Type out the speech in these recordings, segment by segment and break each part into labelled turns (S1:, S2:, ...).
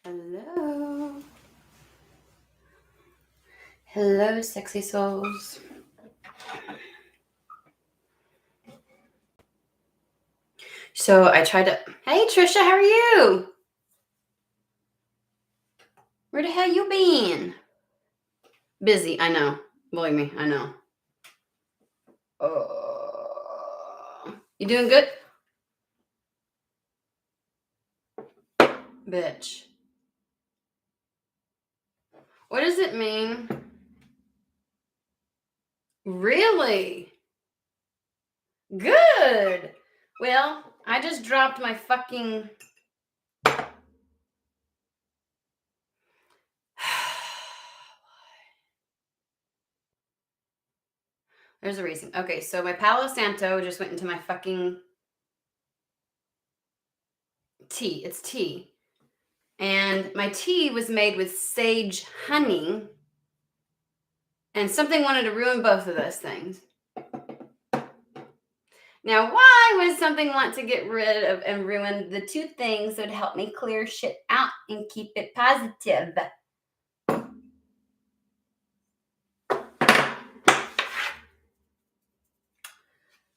S1: Hello. Hello, sexy souls. So I tried to... Hey, Trisha, how are you? Where the hell you been? Busy, I know. Believe me, I know. You doing good? Bitch. What does it mean? Really? Good. Well, I just dropped my fucking... There's a reason. Okay, so my Palo Santo just went into my fucking tea. It's tea. And my tea was made with sage honey. And something wanted to ruin both of those things. Now, why would something want to get rid of and ruin the two things that would help me clear shit out and keep it positive?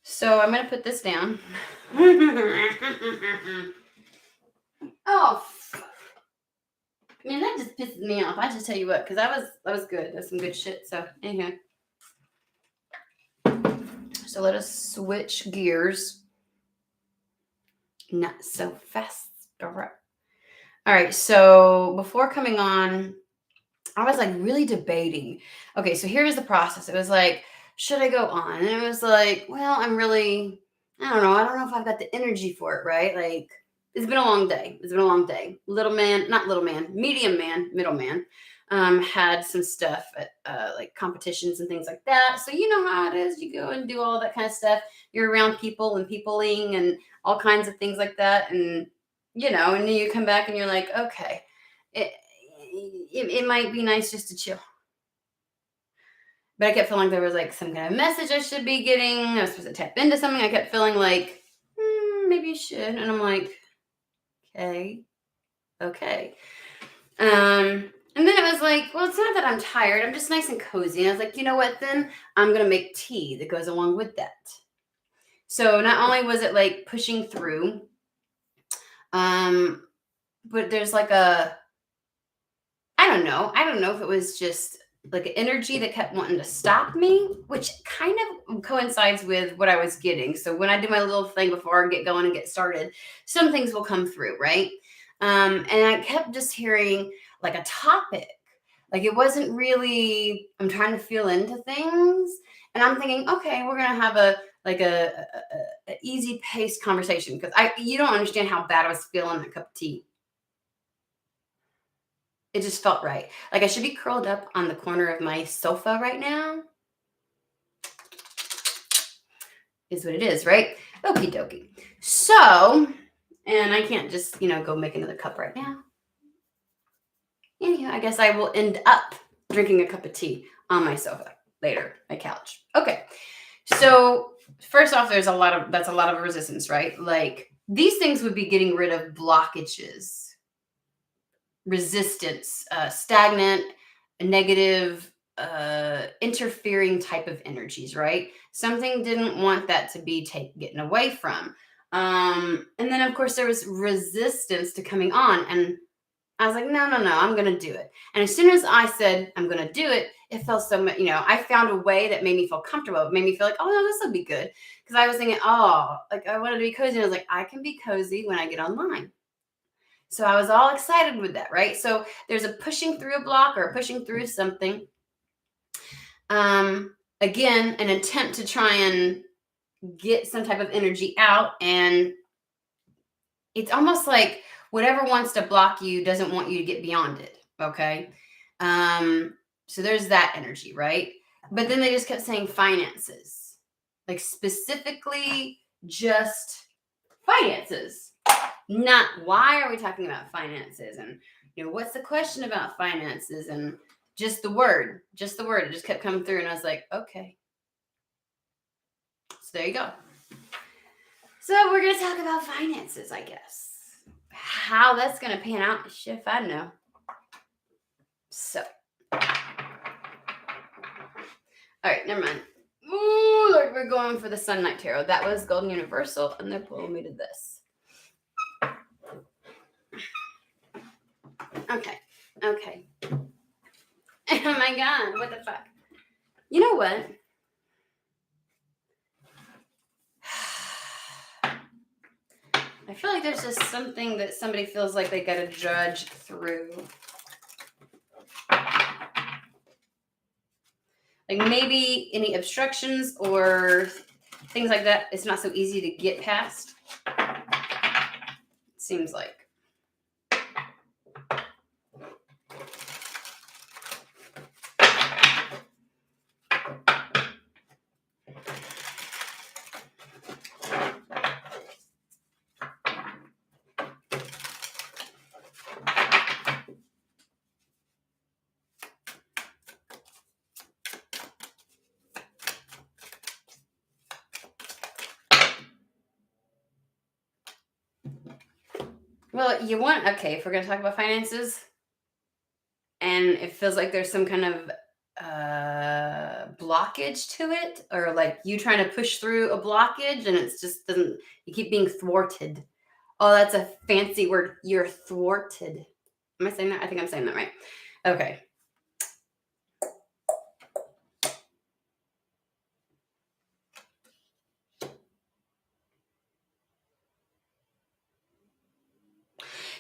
S1: So I'm going to put this down. Oh, man, that just pisses me off. I just tell you what, because that was good. That's some good shit. So anyhow, so let us switch gears. Not so fast. All right. So before coming on, I was like really debating. Okay, so here's the process. It was like, should I go on? And it was like, well, I don't know. I don't know if I've got the energy for it, right? Like, it's been a long day. Little man, not little man, medium man, middle man, had some stuff at like competitions and things like that. So you know how it is. You go and do all that kind of stuff. You're around people and peopling and all kinds of things like that. And, and then you come back and you're like, okay, it might be nice just to chill. But I kept feeling like there was like some kind of message I should be getting. I was supposed to tap into something. I kept feeling like, maybe you should. And I'm like, okay. And then it was like, well, it's not that I'm tired. I'm just nice and cozy. And I was like, you know what? Then I'm going to make tea that goes along with that. So not only was it like pushing through, but there's like I don't know if it was just like an energy that kept wanting to stop me, which kind of coincides with what I was getting. So when I do my little thing before I get going and get started, some things will come through, right? And I kept just hearing like a topic. Like it wasn't really, I'm trying to feel into things. And I'm thinking, okay, we're going to have a easy paced conversation because you don't understand how bad I was feeling that cup of tea. It just felt right. Like I should be curled up on the corner of my sofa right now. Is what it is, right? Okie dokie. So, and I can't just, go make another cup right now. Anyhow, I guess I will end up drinking a cup of tea on my sofa later, my couch. Okay. So, first off, that's a lot of resistance, right? Like these things would be getting rid of blockages, resistance, stagnant, negative, interfering type of energies, right? Something didn't want that to be getting away from. And then, of course, there was resistance to coming on. And I was like, no, I'm going to do it. And as soon as I said, I'm going to do it, it felt so much, I found a way that made me feel comfortable. It made me feel like, oh, no, this will be good. Because I was thinking, like I wanted to be cozy. And I was like, I can be cozy when I get online. So I was all excited with that, right? So there's a pushing through a block or pushing through something. Again, an attempt to try and get some type of energy out. And it's almost like whatever wants to block you doesn't want you to get beyond it. Okay. So there's that energy, right? But then they just kept saying finances, like specifically just finances. Not why are we talking about finances and what's the question about finances and just the word it just kept coming through and I was like, okay, so there you go. So we're going to talk about finances, I guess. How that's going to pan out, shit, if I know. So, all right, never mind. Ooh, look, we're going for the Sun Knight Tarot. That was Golden Universal, and they're pulling me to this. Okay. Oh my God, what the fuck? You know what? I feel like there's just something that somebody feels like they got to judge through. Like maybe any obstructions or things like that, it's not so easy to get past. It seems like. Well, you want, okay, if we're going to talk about finances, and it feels like there's some kind of blockage to it, or like you trying to push through a blockage and it's just doesn't, you keep being thwarted. Oh, that's a fancy word. You're thwarted. Am I saying that? I think I'm saying that right. Okay.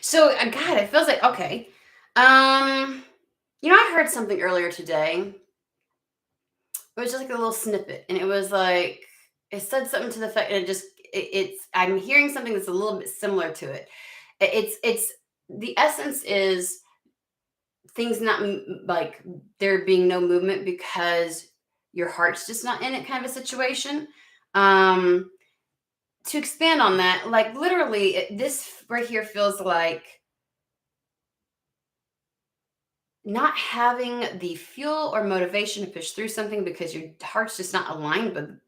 S1: So, God, it feels like, okay. I heard something earlier today. It was just like a little snippet, and it was like, it said something to the fact, and I'm hearing something that's a little bit similar to it. It's the essence is things not like there being no movement because your heart's just not in it, kind of a situation. To expand on that, like literally, this right here feels like not having the fuel or motivation to push through something because your heart's just not aligned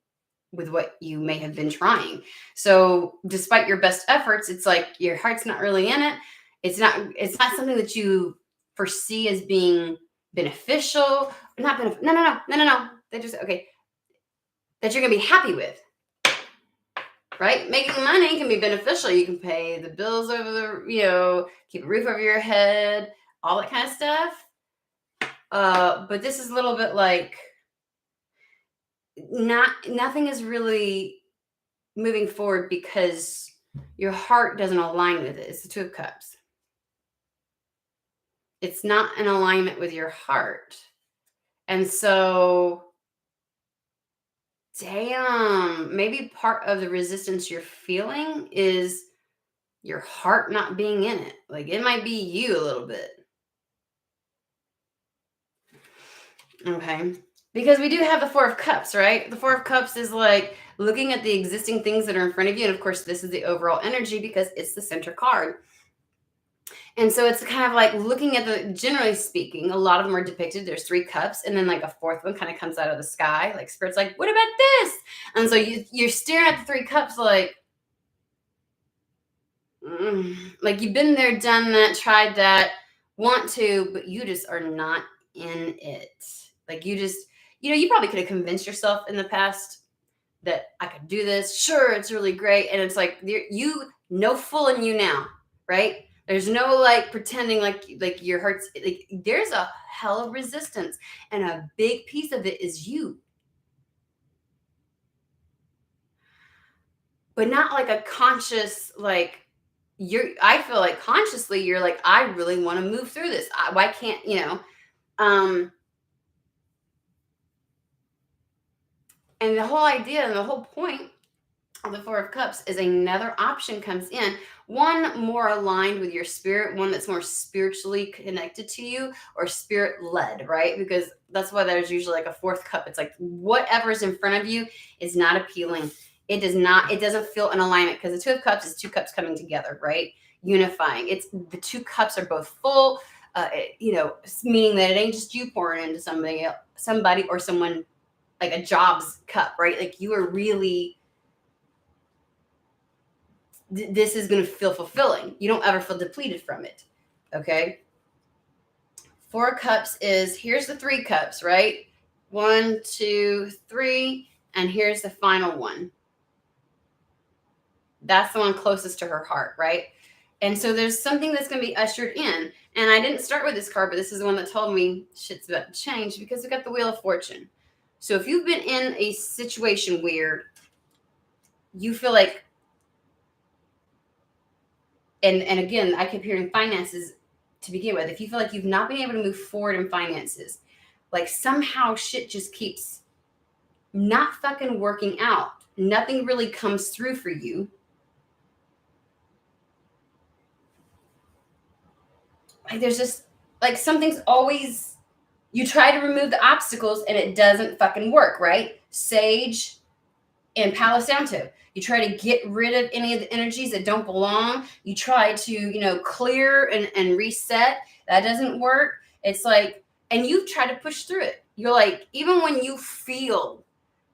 S1: with what you may have been trying. So despite your best efforts, it's like your heart's not really in it. It's not something that you foresee as being beneficial. Not beneficial. No. They just okay. That you're gonna be happy with. Right? Making money can be beneficial. You can pay the bills over keep a roof over your head, all that kind of stuff. But this is a little bit like nothing is really moving forward because your heart doesn't align with it. It's the Two of Cups. It's not in alignment with your heart. And so, damn, maybe part of the resistance you're feeling is your heart not being in it. Like it might be you a little bit. Okay. Because we do have the Four of Cups, right? The Four of Cups is like looking at the existing things that are in front of you. And of course, this is the overall energy because it's the center card. And so it's kind of like looking at generally speaking, a lot of them are depicted. There's 3 cups, and then like a 4th one kind of comes out of the sky. Like Spirit's like, what about this? And so you're staring at the 3 cups like you've been there, done that, tried that, want to, but you just are not in it. Like you just, you probably could have convinced yourself in the past that I could do this. Sure, it's really great. And it's like, you no fooling you now, right? There's no like pretending like your heart's like there's a hell of resistance. And a big piece of it is you. But not like a conscious, like I feel like consciously you're like, I really want to move through this. Why can't, and the whole idea and the whole point of the Four of Cups is another option comes in, one more aligned with your spirit, one that's more spiritually connected to you or spirit led, right? Because that's why there's usually like a 4th cup. It's like whatever's in front of you is not appealing. It doesn't feel in alignment because the Two of Cups is 2 cups coming together, right? Unifying. It's the 2 cups are both full, meaning that it ain't just you pouring into somebody or someone, like a jobs cup, right? Like you are really this is going to feel fulfilling. You don't ever feel depleted from it. Okay. 4 cups is, here's the 3 cups, right? 1, 2, 3. And here's the final one. That's the one closest to her heart, right? And so there's something that's going to be ushered in. And I didn't start with this card, but this is the one that told me shit's about to change, because we got the Wheel of Fortune. So if you've been in a situation where you feel like, and again, I keep hearing finances to begin with. If you feel like you've not been able to move forward in finances, like somehow shit just keeps not fucking working out, nothing really comes through for you. Like there's just like something's always, you try to remove the obstacles and it doesn't fucking work, right? Sage and Palo Santo. You try to get rid of any of the energies that don't belong. You try to, clear and reset. That doesn't work. It's like, and you try to push through it. You're like, even when you feel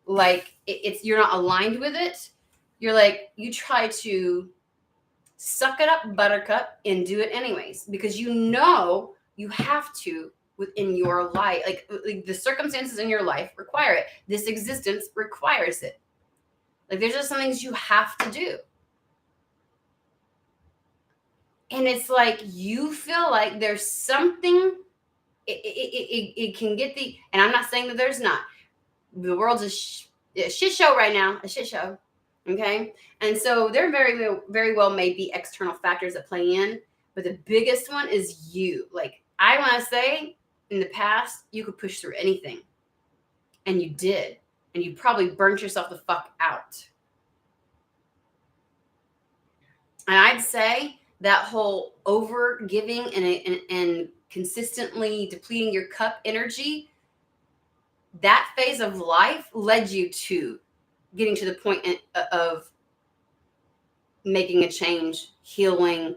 S1: like you're not aligned with it, you're like, you try to suck it up, buttercup, and do it anyways, because you have to within your life. Like the circumstances in your life require it. This existence requires it. Like there's just some things you have to do. And it's like you feel like there's something, it can get the, and I'm not saying that there's not. The world's a shit show right now, a shit show. Okay. And so there very well may be external factors that play in, but the biggest one is you. Like I want to say in the past, you could push through anything, and you did. And you probably burnt yourself the fuck out. And I'd say that whole over giving and consistently depleting your cup energy, that phase of life led you to getting to the point of making a change, healing,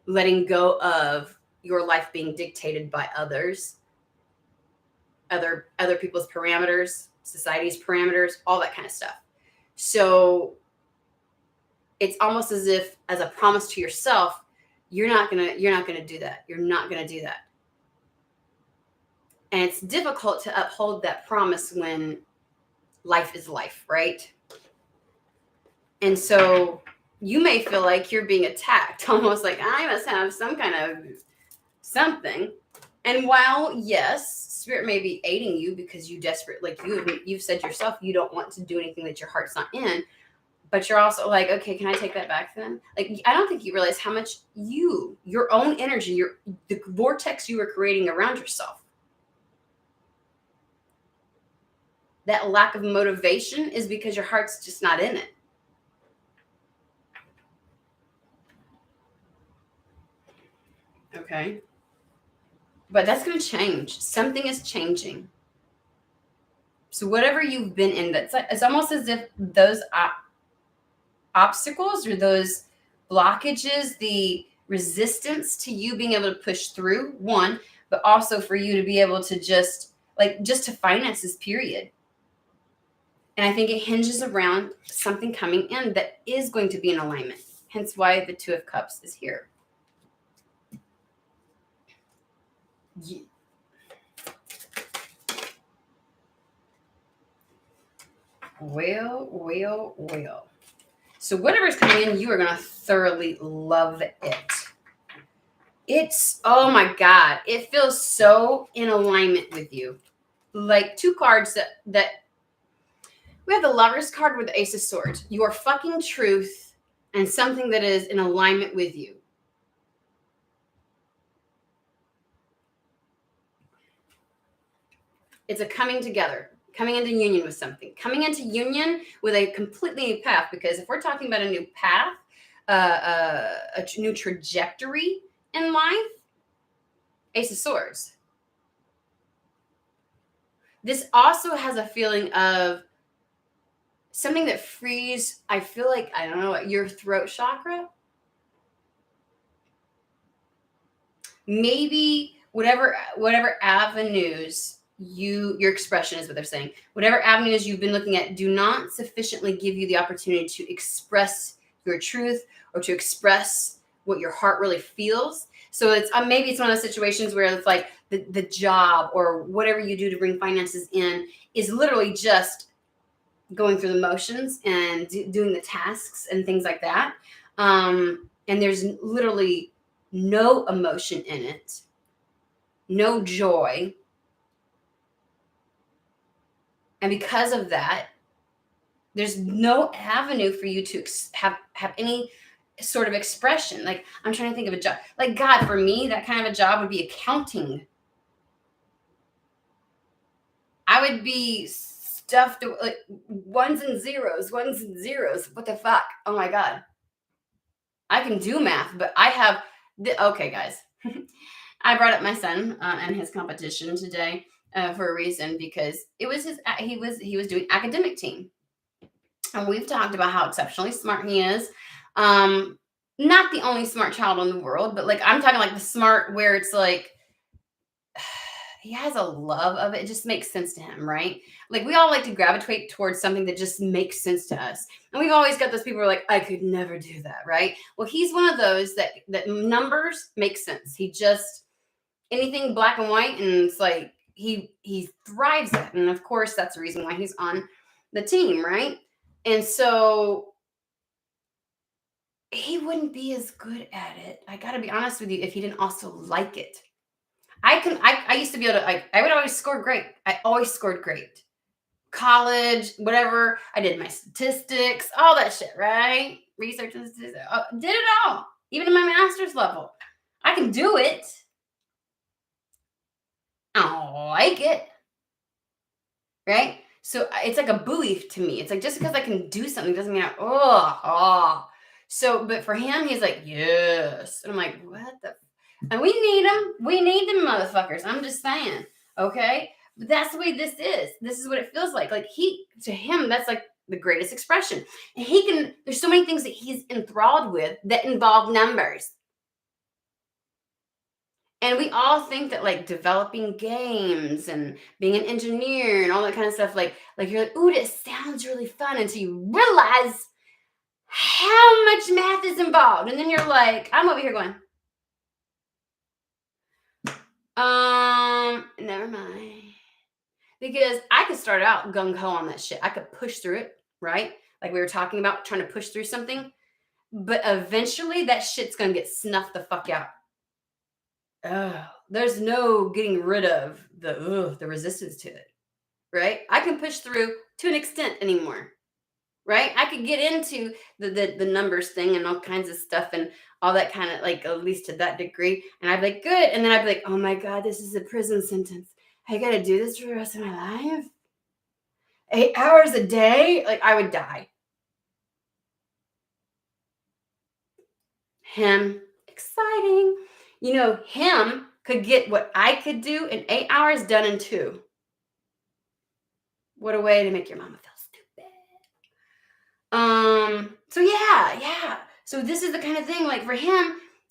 S1: letting go of your life being dictated by others, other people's parameters, society's parameters, all that kind of stuff. So it's almost as if, as a promise to yourself, you're not gonna do that. You're not gonna do that. And it's difficult to uphold that promise when life is life, right? And so you may feel like you're being attacked, almost like I must have some kind of something. And while yes, spirit may be aiding you because you desperate, like you've said yourself, you don't want to do anything that your heart's not in. But you're also like, okay, can I take that back then? Like, I don't think you realize how much your own energy, the vortex you were creating around yourself, that lack of motivation is because your heart's just not in it. Okay. But that's going to change. Something is changing. So whatever you've been in, it's almost as if those obstacles or those blockages, the resistance to you being able to push through, one, but also for you to be able to just to finance this period. And I think it hinges around something coming in that is going to be in alignment. Hence why the Two of Cups is here. Yeah. Well. So whatever's coming in, you are going to thoroughly love it. It's, oh my God, it feels so in alignment with you. Like 2 cards that we have the Lover's card with the Ace of Swords. Your fucking truth and something that is in alignment with you. It's a coming together, coming into union with something, coming into union with a completely new path. Because if we're talking about a new path, a new trajectory in life, Ace of Swords. This also has a feeling of something that frees, I feel like, I don't know, your throat chakra. Maybe whatever avenues your expression is what they're saying. Whatever avenues you've been looking at do not sufficiently give you the opportunity to express your truth or to express what your heart really feels. So it's maybe it's one of those situations where it's like the job or whatever you do to bring finances in is literally just going through the motions and doing the tasks and things like that. And there's literally no emotion in it, no joy. And because of that, there's no avenue for you to have any sort of expression. Like, I'm trying to think of a job. Like, God, for me, that kind of a job would be accounting. I would be stuffed like ones and zeros, ones and zeros. What the fuck? Oh my God. I can do math, but I have okay, guys. I brought up my son and his competition today for a reason because it was he was doing academic team, and we've talked about how exceptionally smart he is. Um, Not the only smart child in the world, but like I'm talking like the smart where it's like he has a love of it. It just makes sense to him, right? Like we all like to gravitate towards something that just makes sense to us. And we've always got those people who are like, I could never do that, right? Well, he's one of those that numbers make sense. He just anything black and white, and it's like he thrives at. And of course, that's the reason why he's on the team, right? And so he wouldn't be as good at it. I gotta be honest with you, if he didn't also like it. I used to be able to I would always score great. I always scored great. College, whatever. I did my statistics, all that shit, right? Research and statistics. Did it all. Even in my master's level. I can do it. I don't like it. Right? So it's like a buoy to me. It's like just because I can do something doesn't mean oh. So, but for him, he's like, yes. And I'm like, what the and we need them. We need them motherfuckers. I'm just saying. Okay. But that's the way this is. This is what it feels like. Like to him, that's like the greatest expression. And there's so many things that he's enthralled with that involve numbers. And we all think that like developing games and being an engineer and all that kind of stuff, like you're like, ooh, this sounds really fun until you realize how much math is involved. And then you're like, I'm over here going, never mind. Because I could start out gung ho on that shit. I could push through it, right? Like we were talking about trying to push through something. But eventually that shit's gonna get snuffed the fuck out. Oh, there's no getting rid of the resistance to it, right? I can push through to an extent anymore, right? I could get into the numbers thing and all kinds of stuff and all that kind of like at least to that degree, and I'd be like, good, and then I'd be like, oh my God, this is a prison sentence. I gotta do this for the rest of my life. 8 hours a day, like I would die. Him, exciting. Him could get what I could do in 8 hours done in 2. What a way to make your mama feel stupid. So yeah. So this is the kind of thing, like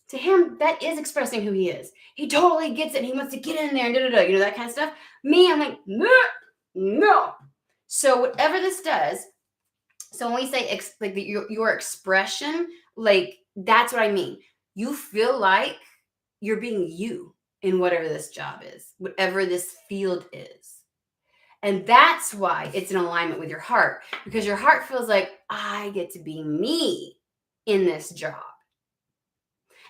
S1: to him, that is expressing who he is. He totally gets it. He wants to get in there and that kind of stuff. Me, I'm like, no. So whatever this does, so when we say like your expression, like that's what I mean. You feel like you're being you in whatever this job is, whatever this field is. And that's why it's in alignment with your heart, because your heart feels like I get to be me in this job.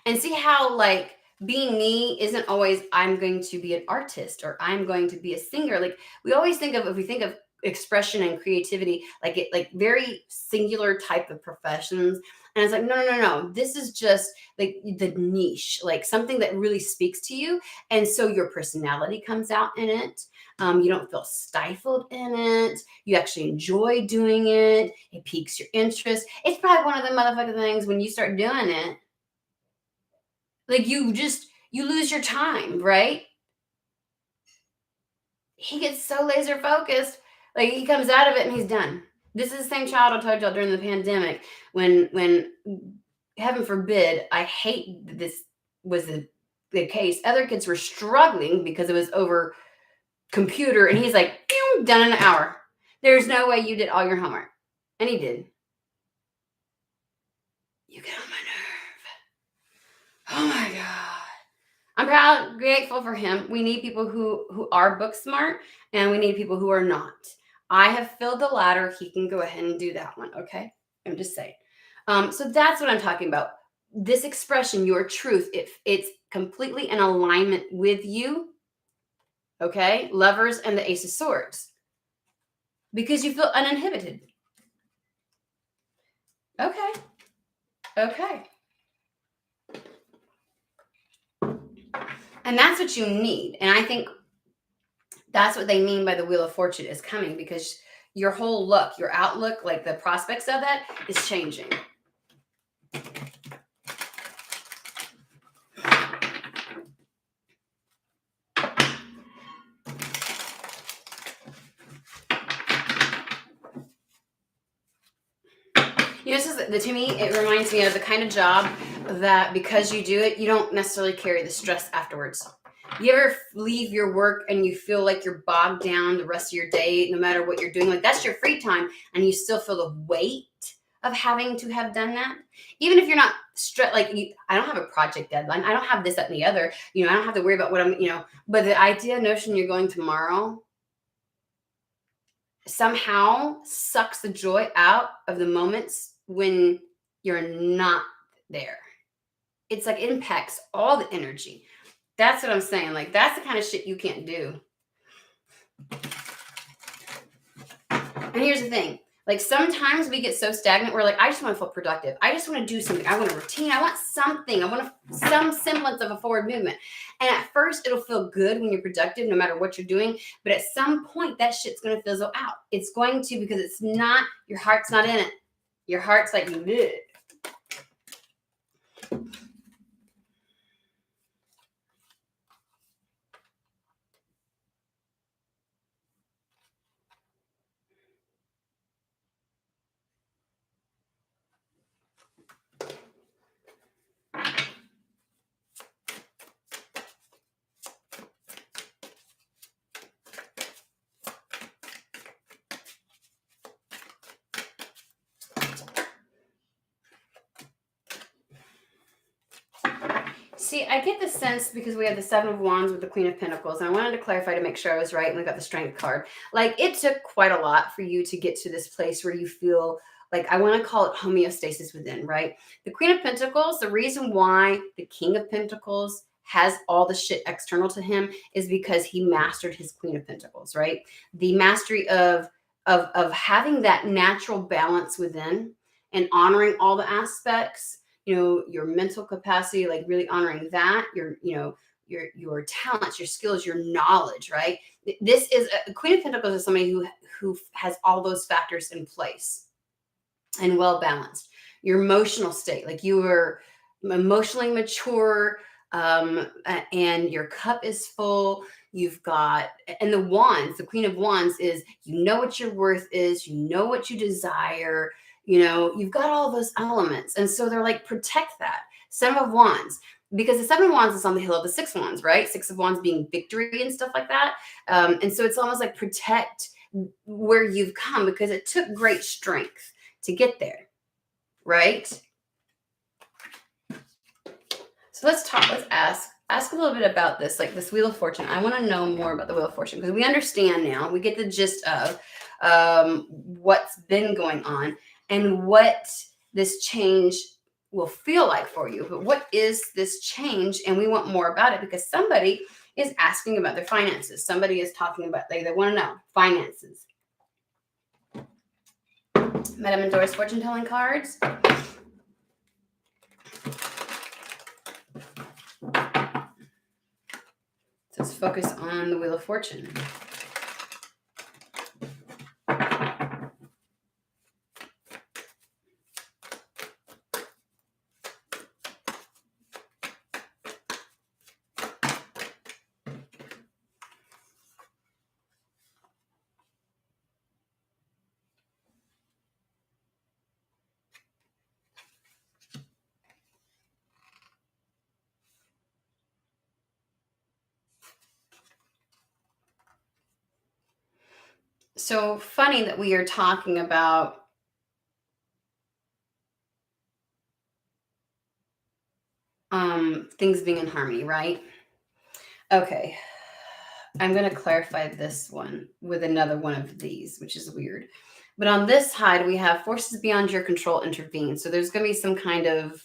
S1: And see how like being me isn't always I'm going to be an artist or I'm going to be a singer. Like we always think of, if we think of expression and creativity, like very singular type of professions. And it's like, no. This is just like the niche, like something that really speaks to you. And so your personality comes out in it. You don't feel stifled in it. You actually enjoy doing it. It piques your interest. It's probably one of the motherfucking things when you start doing it, like you lose your time, right? He gets so laser focused, like he comes out of it and he's done. This is the same child I told y'all during the pandemic when heaven forbid, I hate that this was the case. Other kids were struggling because it was over computer, and he's like, done in an hour. There's no way you did all your homework. And he did. You get on my nerve. Oh my God. I'm proud, grateful for him. We need people who are book smart, and we need people who are not. I have filled the latter. He can go ahead and do that one. Okay. I'm just saying. So that's what I'm talking about. This expression, your truth, it's completely in alignment with you. Okay. Lovers and the Ace of Swords. Because you feel uninhibited. Okay. Okay. And that's what you need. And I think that's what they mean by the Wheel of Fortune is coming, because your whole look, your outlook, like the prospects of that is changing. This is, to me, it reminds me of the kind of job that because you do it, you don't necessarily carry the stress afterwards. You ever leave your work and you feel like you're bogged down the rest of your day, no matter what you're doing? Like, that's your free time, and you still feel the weight of having to have done that. Even if you're not stressed, like I don't have a project deadline. I don't have this, that, and the other. I don't have to worry about what but the idea, notion you're going tomorrow somehow sucks the joy out of the moments when you're not there. It's like impacts all the energy. That's what I'm saying. Like, that's the kind of shit you can't do. And here's the thing. Like, sometimes we get so stagnant, we're like, I just want to feel productive. I just want to do something. I want a routine. I want something. I want some semblance of a forward movement. And at first, it'll feel good when you're productive, no matter what you're doing. But at some point, that shit's going to fizzle out. It's going to, because it's not, your heart's not in it. Your heart's like, bleh. See, I get the sense, because we have the Seven of Wands with the Queen of Pentacles, and I wanted to clarify to make sure I was right, and we got the Strength card. Like, it took quite a lot for you to get to this place where you feel like, I want to call it homeostasis within, right? The Queen of Pentacles, the reason why the King of Pentacles has all the shit external to him is because he mastered his Queen of Pentacles, right? The mastery of having that natural balance within and honoring all the aspects, your mental capacity, like really honoring that, your talents, your skills, your knowledge, right? This is a Queen of Pentacles is somebody who has all those factors in place and well balanced. Your emotional state, like you are emotionally mature, and your cup is full. You've got, and the Wands, the Queen of Wands is, what your worth is, what you desire. You've got all those elements. And so they're like, protect that. Seven of Wands, because the Seven of Wands is on the hill of the Six of Wands, right? Six of Wands being victory and stuff like that. And so it's almost like protect where you've come, because it took great strength to get there, right? So let's ask a little bit about this, like this Wheel of Fortune. I want to know more about the Wheel of Fortune, because we understand now, we get the gist of what's been going on and what this change will feel like for you. But what is this change? And we want more about it, because somebody is asking about their finances. Somebody is talking about, they want to know finances. Madame and Doris fortune telling cards. So let's focus on the Wheel of Fortune. So funny that we are talking about things being in harmony, right? Okay. I'm going to clarify this one with another one of these, which is weird. But on this side, we have forces beyond your control intervene. So there's going to be some kind of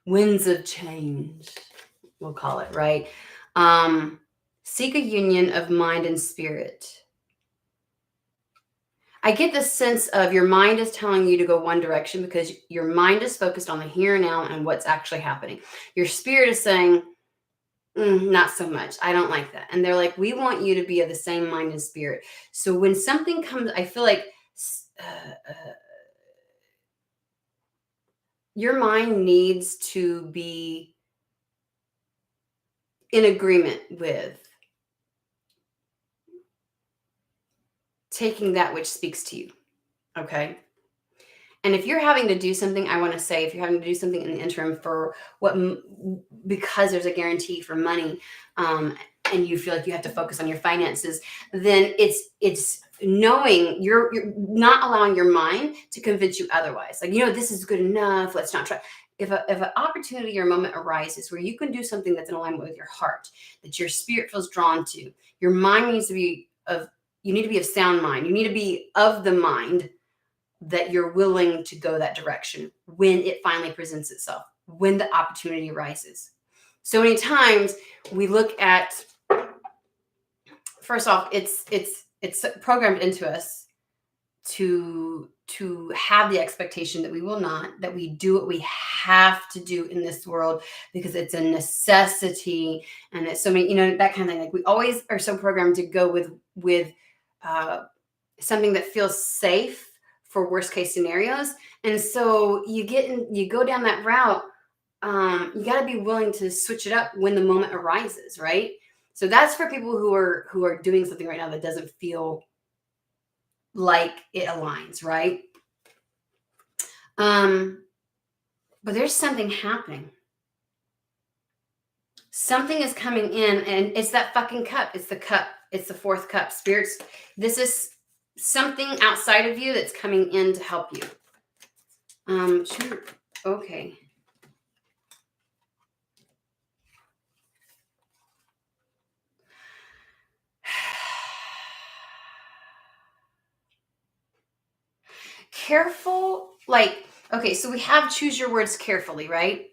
S1: winds of change, we'll call it, right? Seek a union of mind and spirit. I get the sense of your mind is telling you to go one direction because your mind is focused on the here and now and what's actually happening. Your spirit is saying, not so much. I don't like that. And they're like, we want you to be of the same mind and spirit. So when something comes, I feel like your mind needs to be in agreement with taking that which speaks to you. Okay. And if you're having to do something, I want to say, if you're having to do something in the interim for because there's a guarantee for money, and you feel like you have to focus on your finances, then it's knowing you're not allowing your mind to convince you otherwise. Like, this is good enough. Let's not try. If an opportunity or moment arises where you can do something that's in alignment with your heart, that your spirit feels drawn to, your mind needs to be you need to be of sound mind. You need to be of the mind that you're willing to go that direction when it finally presents itself, when the opportunity arises. So many times we look at, first off, it's programmed into us to have the expectation that we will not, that we do what we have to do in this world because it's a necessity, and it's so many, that kind of thing. Like, we always are so programmed to go with something that feels safe for worst case scenarios. And so you go down that route. You got to be willing to switch it up when the moment arises, right? So that's for people who are doing something right now that doesn't feel like it aligns, right? But there's something happening. Something is coming in, and it's that fucking cup. It's the cup. It's the fourth cup. Spirits, this is something outside of you that's coming in to help you. Okay. Careful, okay, so we have choose your words carefully, right?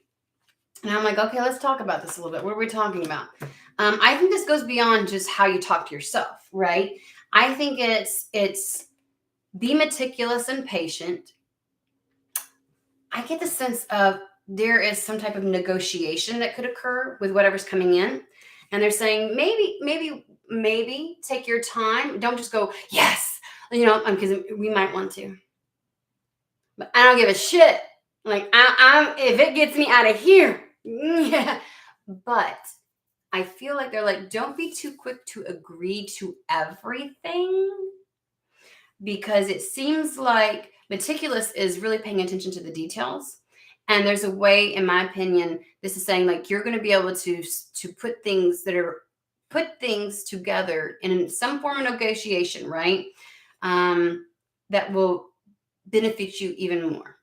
S1: And I'm like, okay, let's talk about this a little bit. What are we talking about? I think this goes beyond just how you talk to yourself, right? I think it's be meticulous and patient. I get the sense of there is some type of negotiation that could occur with whatever's coming in. And they're saying, maybe take your time. Don't just go, yes, because we might want to. But I don't give a shit. Like, I'm if it gets me out of here, yeah. But I feel like they're like, don't be too quick to agree to everything, because it seems like meticulous is really paying attention to the details. And there's a way, in my opinion, this is saying like you're going to be able to put things together in some form of negotiation, right? That will benefit you even more.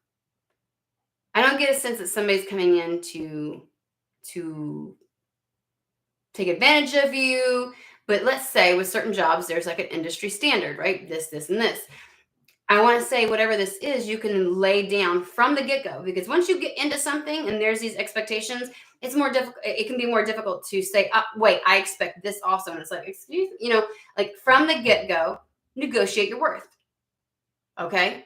S1: I don't get a sense that somebody's coming in to take advantage of you. But let's say with certain jobs, there's like an industry standard, right? This, and this. I want to say whatever this is, you can lay down from the get-go, because once you get into something and there's these expectations, it's more difficult. It can be more difficult to say, wait, I expect this also. And it's like, excuse me, like from the get-go, negotiate your worth. Okay.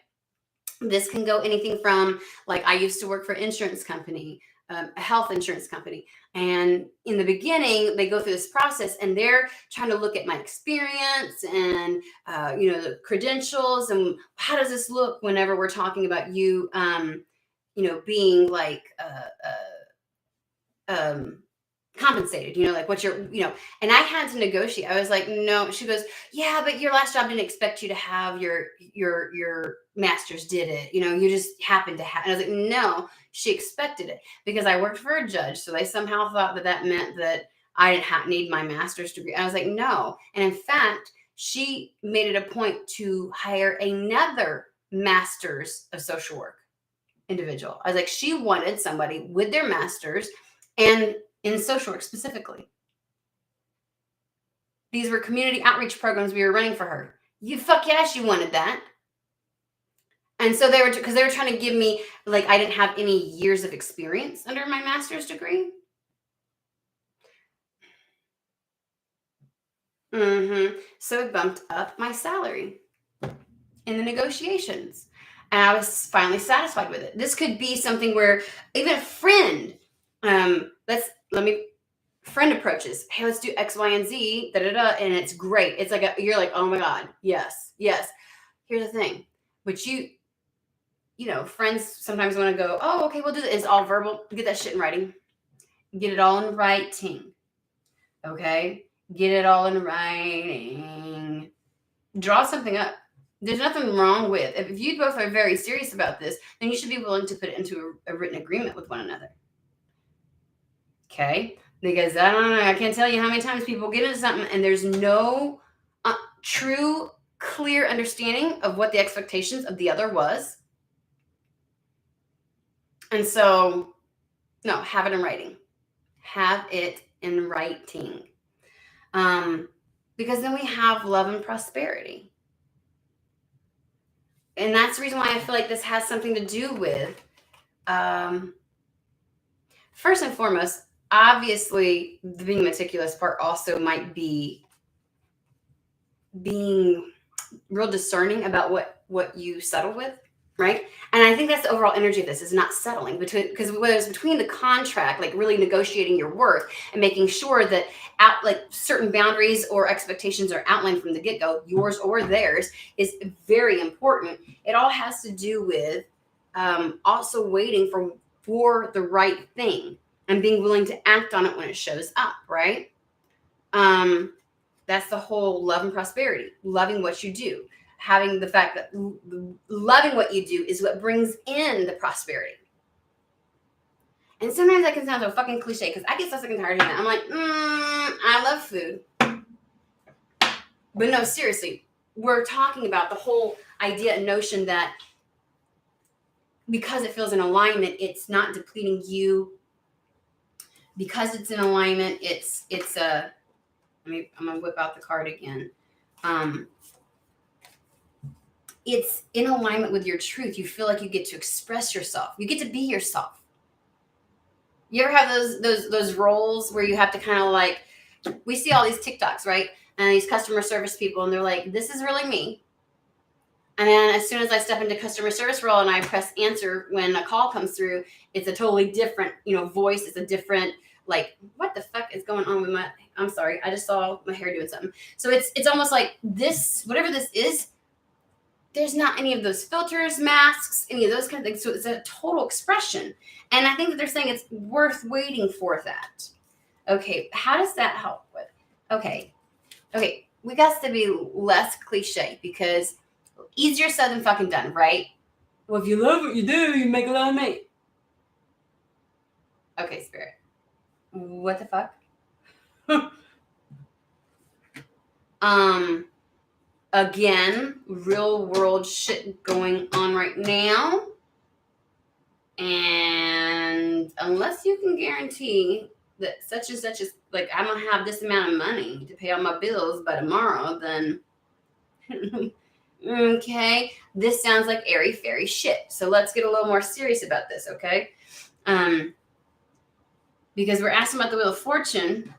S1: This can go anything from, like, I used to work for an insurance company, a health insurance company. And in the beginning, they go through this process and they're trying to look at my experience and, the credentials and how does this look whenever we're talking about you, being like, compensated, like what you're, and I had to negotiate. I was like, no. She goes, yeah, but your last job didn't expect you to have your master's, did it? You just happened to have. And I was like, no, she expected it because I worked for a judge. So they somehow thought that meant that I didn't need my master's degree. I was like, no. And in fact, she made it a point to hire another master's of social work. individual. I was like, she wanted somebody with their master's and in social work specifically. These were community outreach programs we were running for her. You fuck yeah, she wanted that. And so they were, because they were trying to give me, like, I didn't have any years of experience under my master's degree. So it bumped up my salary in the negotiations. And I was finally satisfied with it. This could be something where even a friend, friend approaches, hey, let's do X, Y, and Z, and it's great. It's like, you're like, oh my God, yes, yes. Here's the thing, but friends sometimes want to go, oh, okay, we'll do it. It's all verbal. Get that shit in writing. Get it all in writing. Okay? Get it all in writing. Draw something up. There's nothing wrong with, if you both are very serious about this, then you should be willing to put it into a written agreement with one another. Okay? Because I don't know, I can't tell you how many times people get into something and there's no true, clear understanding of what the expectations of the other was. And so, no, have it in writing. Have it in writing. Because then we have love and prosperity. And that's the reason why I feel like this has something to do with, first and foremost, obviously, the being meticulous part also might be being real discerning about what you settle with, right? And I think that's the overall energy of this, is not settling, because whether it's between the contract, like really negotiating your worth and making sure that certain boundaries or expectations are outlined from the get-go, yours or theirs, is very important. It all has to do with also waiting for the right thing and being willing to act on it when it shows up, right? That's the whole love and prosperity, loving what you do, having the fact that loving what you do is what brings in the prosperity. And sometimes that can sound so fucking cliche, because I get so sick and tired of it. I'm like, I love food. But no, seriously, we're talking about the whole idea and notion that because it feels in alignment, it's not depleting you. Because it's in alignment, I'm gonna whip out the card again. It's in alignment with your truth. You feel like you get to express yourself. You get to be yourself. You ever have those roles where you have to kind of like, we see all these TikToks, right? And these customer service people, and they're like, this is really me. And then as soon as I step into customer service role and I press answer when a call comes through, it's a totally different, voice. It's a different, like, what the fuck is going on with I'm sorry, I just saw my hair doing something. So it's almost like this, whatever this is, there's not any of those filters, masks, any of those kind of things. So it's a total expression. And I think that they're saying it's worth waiting for that. Okay, how does that help with? Okay, we got to be less cliche, because easier said than fucking done, right? Well, if you love what you do, you make a lot of money. Okay, Spirit. What the fuck? Again, real world shit going on right now. And unless you can guarantee that such and such is, like, I'm going to have this amount of money to pay all my bills by tomorrow, then okay, this sounds like airy fairy shit. So let's get a little more serious about this, okay? Because we're asking about the Wheel of Fortune.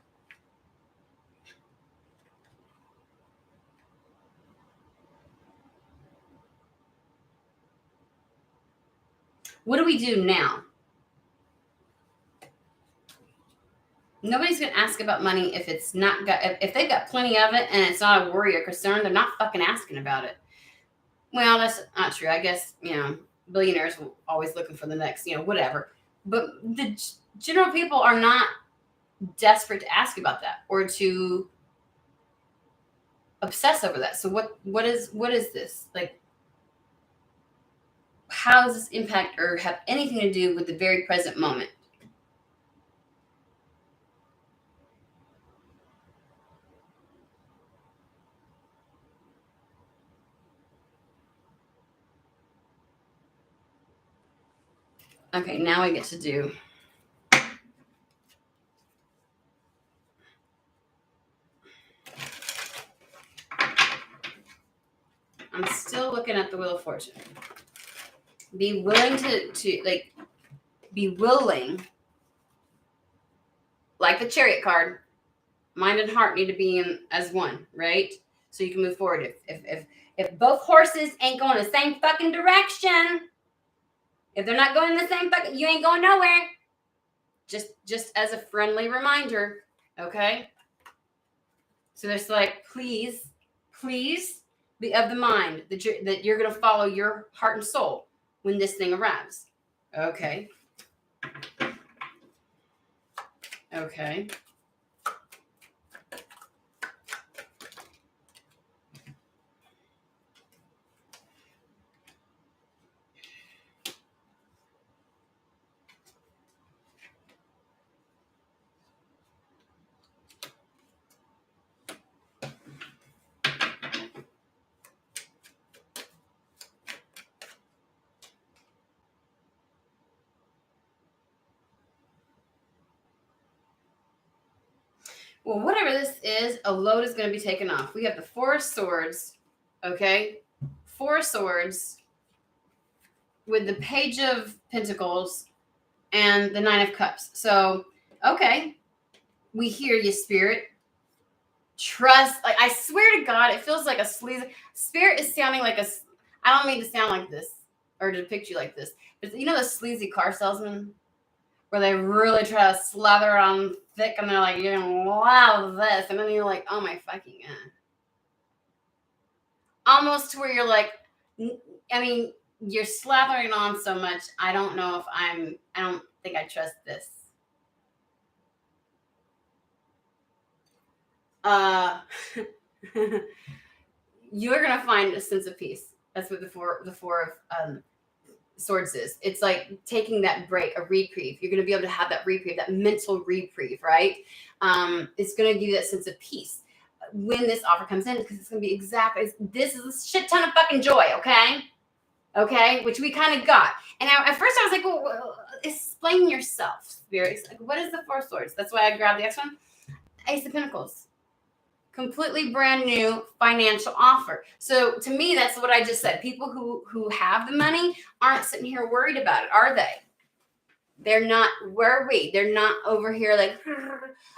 S1: What do we do now? Nobody's going to ask about money if it's not got, if they've got plenty of it and it's not a worry or concern, they're not fucking asking about it. Well, that's not true. I guess, billionaires are always looking for the next, whatever. But the general people are not desperate to ask about that or to obsess over that. So what is this? Like, how does this impact or have anything to do with the very present moment? Okay, now I get to do. I'm still looking at the Wheel of Fortune. Be willing to like, be willing, like the Chariot card. Mind and heart need to be in as one, right? So you can move forward. If both horses ain't going the same fucking direction, if they're not going the same fucking, you ain't going nowhere. Just as a friendly reminder, okay? So there's like, please be of the mind that you're going to follow your heart and soul when this thing arrives. Okay. Okay. Well, whatever this is, a load is going to be taken off. We have the Four of Swords, okay? Four of Swords with the Page of Pentacles and the Nine of Cups. So, okay, we hear you, Spirit. Trust. Like, I swear to God, it feels like a sleazy. Spirit is sounding like a. I don't mean to sound like this or to depict you like this, but you know the sleazy car salesman where they really try to slather it on thick and they're like, you're gonna love this, and then you're like, oh my fucking god. Almost to where you're like, I mean, you're slathering on so much. I don't know if I don't think I trust this. You're gonna find a sense of peace. That's what the four of Swords is. It's like taking that break, a reprieve. You're gonna be able to have that reprieve, that mental reprieve, right? It's gonna give you that sense of peace when this offer comes in, because it's gonna be exactly. This is a shit ton of fucking joy, okay, which we kind of got. And at first I was like, well, explain yourself, Spirit. Like, what is the Four of Swords? That's why I grabbed the next one. Ace of Pentacles. Completely brand new financial offer. So to me, that's what I just said. People who have the money aren't sitting here worried about it, are they? They're not worried. They're not over here like,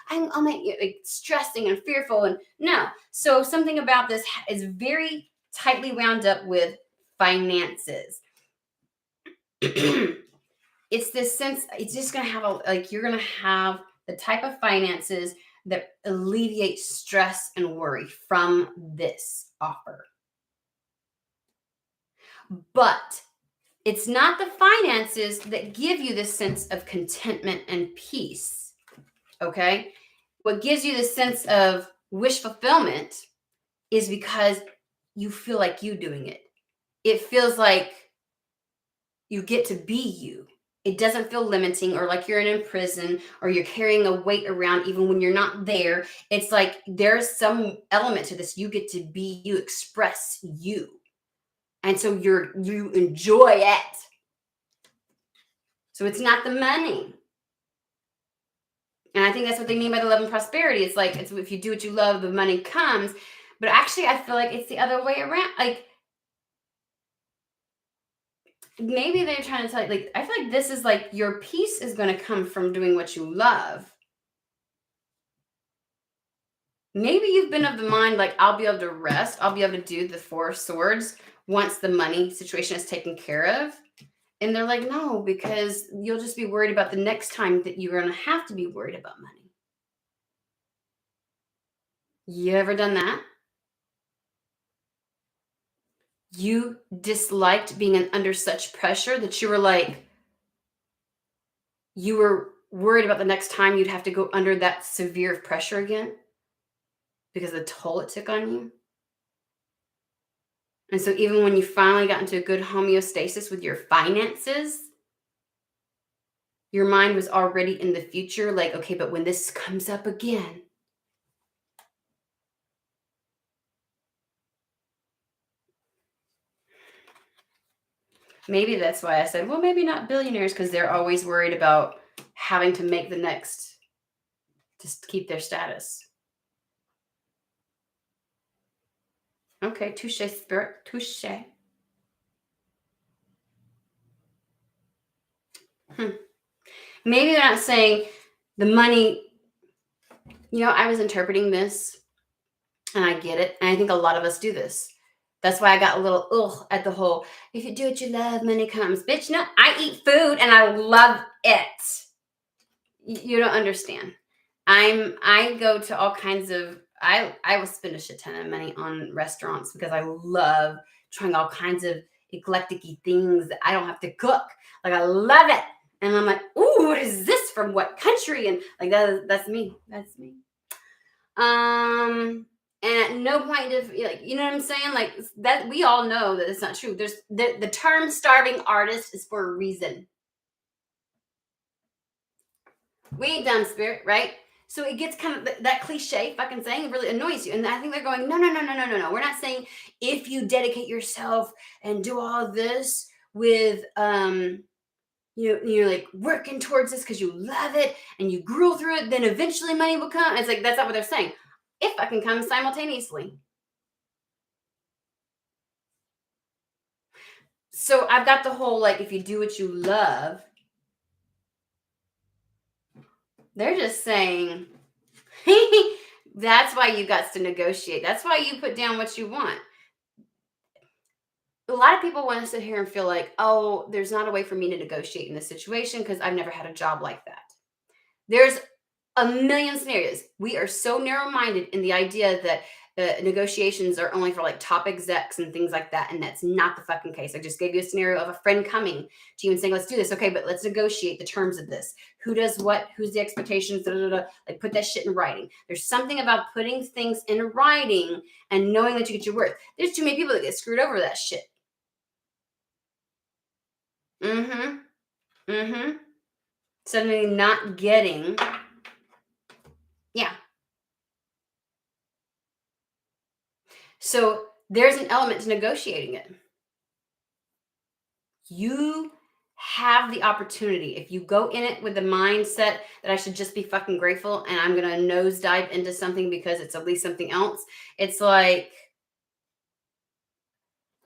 S1: I'm like stressing and fearful. And no. So something about this is very tightly wound up with finances. It's this sense, it's just going to have you're going to have the type of finances that alleviate stress and worry from this offer. But it's not the finances that give you this sense of contentment and peace, okay? What gives you this sense of wish fulfillment is because you feel like you doing it. It feels like you get to be you. It doesn't feel limiting or like you're in prison or you're carrying a weight around even when you're not there. It's like there's some element to this. You get to be you, express you. And so you enjoy it. So it's not the money. And I think that's what they mean by the love and prosperity. It's like, it's if you do what you love, the money comes. But actually, I feel like it's the other way around. Like, maybe they're trying to tell you, like, I feel like this is like your peace is going to come from doing what you love. Maybe you've been of the mind, like, I'll be able to rest. I'll be able to do the Four of Swords once the money situation is taken care of. And they're like, no, because you'll just be worried about the next time that you're going to have to be worried about money. You ever done that? You disliked being under such pressure that you were like, you were worried about the next time you'd have to go under that severe pressure again because of the toll it took on you. And so even when you finally got into a good homeostasis with your finances, your mind was already in the future, like, okay, but when this comes up again, Maybe that's why I said, well, maybe not billionaires, because they're always worried about having to make the next, just keep their status. Okay, touche, spirit, touche. Maybe they're not saying the money, I was interpreting this, and I get it. And I think a lot of us do this. That's why I got a little ugh at the whole, if you do what you love, money comes. Bitch, no, I eat food and I love it. You don't understand. I go to all kinds of, I will spend a shit ton of money on restaurants because I love trying all kinds of eclectic-y things that I don't have to cook. Like, I love it. And I'm like, ooh, what is this from what country? And like, that's me. That's me. And at no point of, like, you know what I'm saying? Like, that, we all know that it's not true. There's the term starving artist is for a reason. We ain't dumb, spirit, right? So it gets kind of that cliche fucking saying really annoys you. And I think they're going, no. We're not saying if you dedicate yourself and do all this with you're like working towards this because you love it and you grew through it, then eventually money will come. It's like, that's not what they're saying. It fucking comes simultaneously. So I've got the whole, like, if you do what you love, they're just saying, that's why you got to negotiate. That's why you put down what you want. A lot of people want to sit here and feel like, oh, there's not a way for me to negotiate in this situation because I've never had a job like that. There's a million scenarios. We are so narrow-minded in the idea that negotiations are only for like top execs and things like that. And that's not the fucking case. I just gave you a scenario of a friend coming to you and saying, let's do this. Okay, but let's negotiate the terms of this. Who does what? Who's the expectations? Like, put that shit in writing. There's something about putting things in writing and knowing that you get your worth. There's too many people that get screwed over that shit. Suddenly not getting, yeah. So there's an element to negotiating it. You have the opportunity. If you go in it with the mindset that I should just be fucking grateful and I'm going to nosedive into something because it's at least something else, it's like,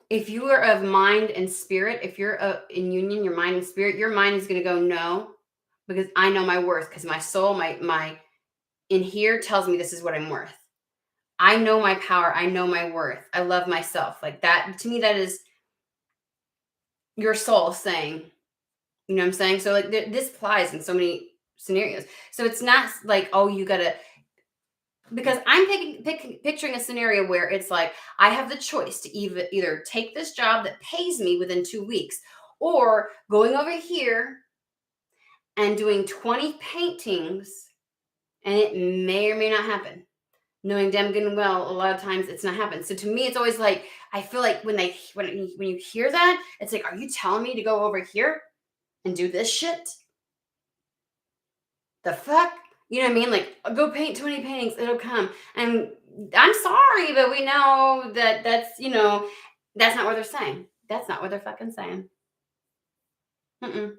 S1: if you are of mind and spirit, if you're in union, your mind and spirit, your mind is going to go, no, because I know my worth, because my soul, my in here tells me this is what I'm worth. I know my power. I know my worth. I love myself. Like that, to me, that is your soul saying, you know what I'm saying? So like this applies in so many scenarios. So it's not like, oh, you gotta, because I'm picturing a scenario where it's like, I have the choice to either take this job that pays me within 2 weeks, or going over here and doing 20 paintings, and it may or may not happen. Knowing damn good and well, a lot of times it's not happening. So to me, it's always like, I feel like when you hear that, it's like, are you telling me to go over here and do this shit? The fuck? You know what I mean? Like, go paint 20 paintings, it'll come. And I'm sorry, but we know that that's not what they're saying. That's not what they're fucking saying. Mm-mm.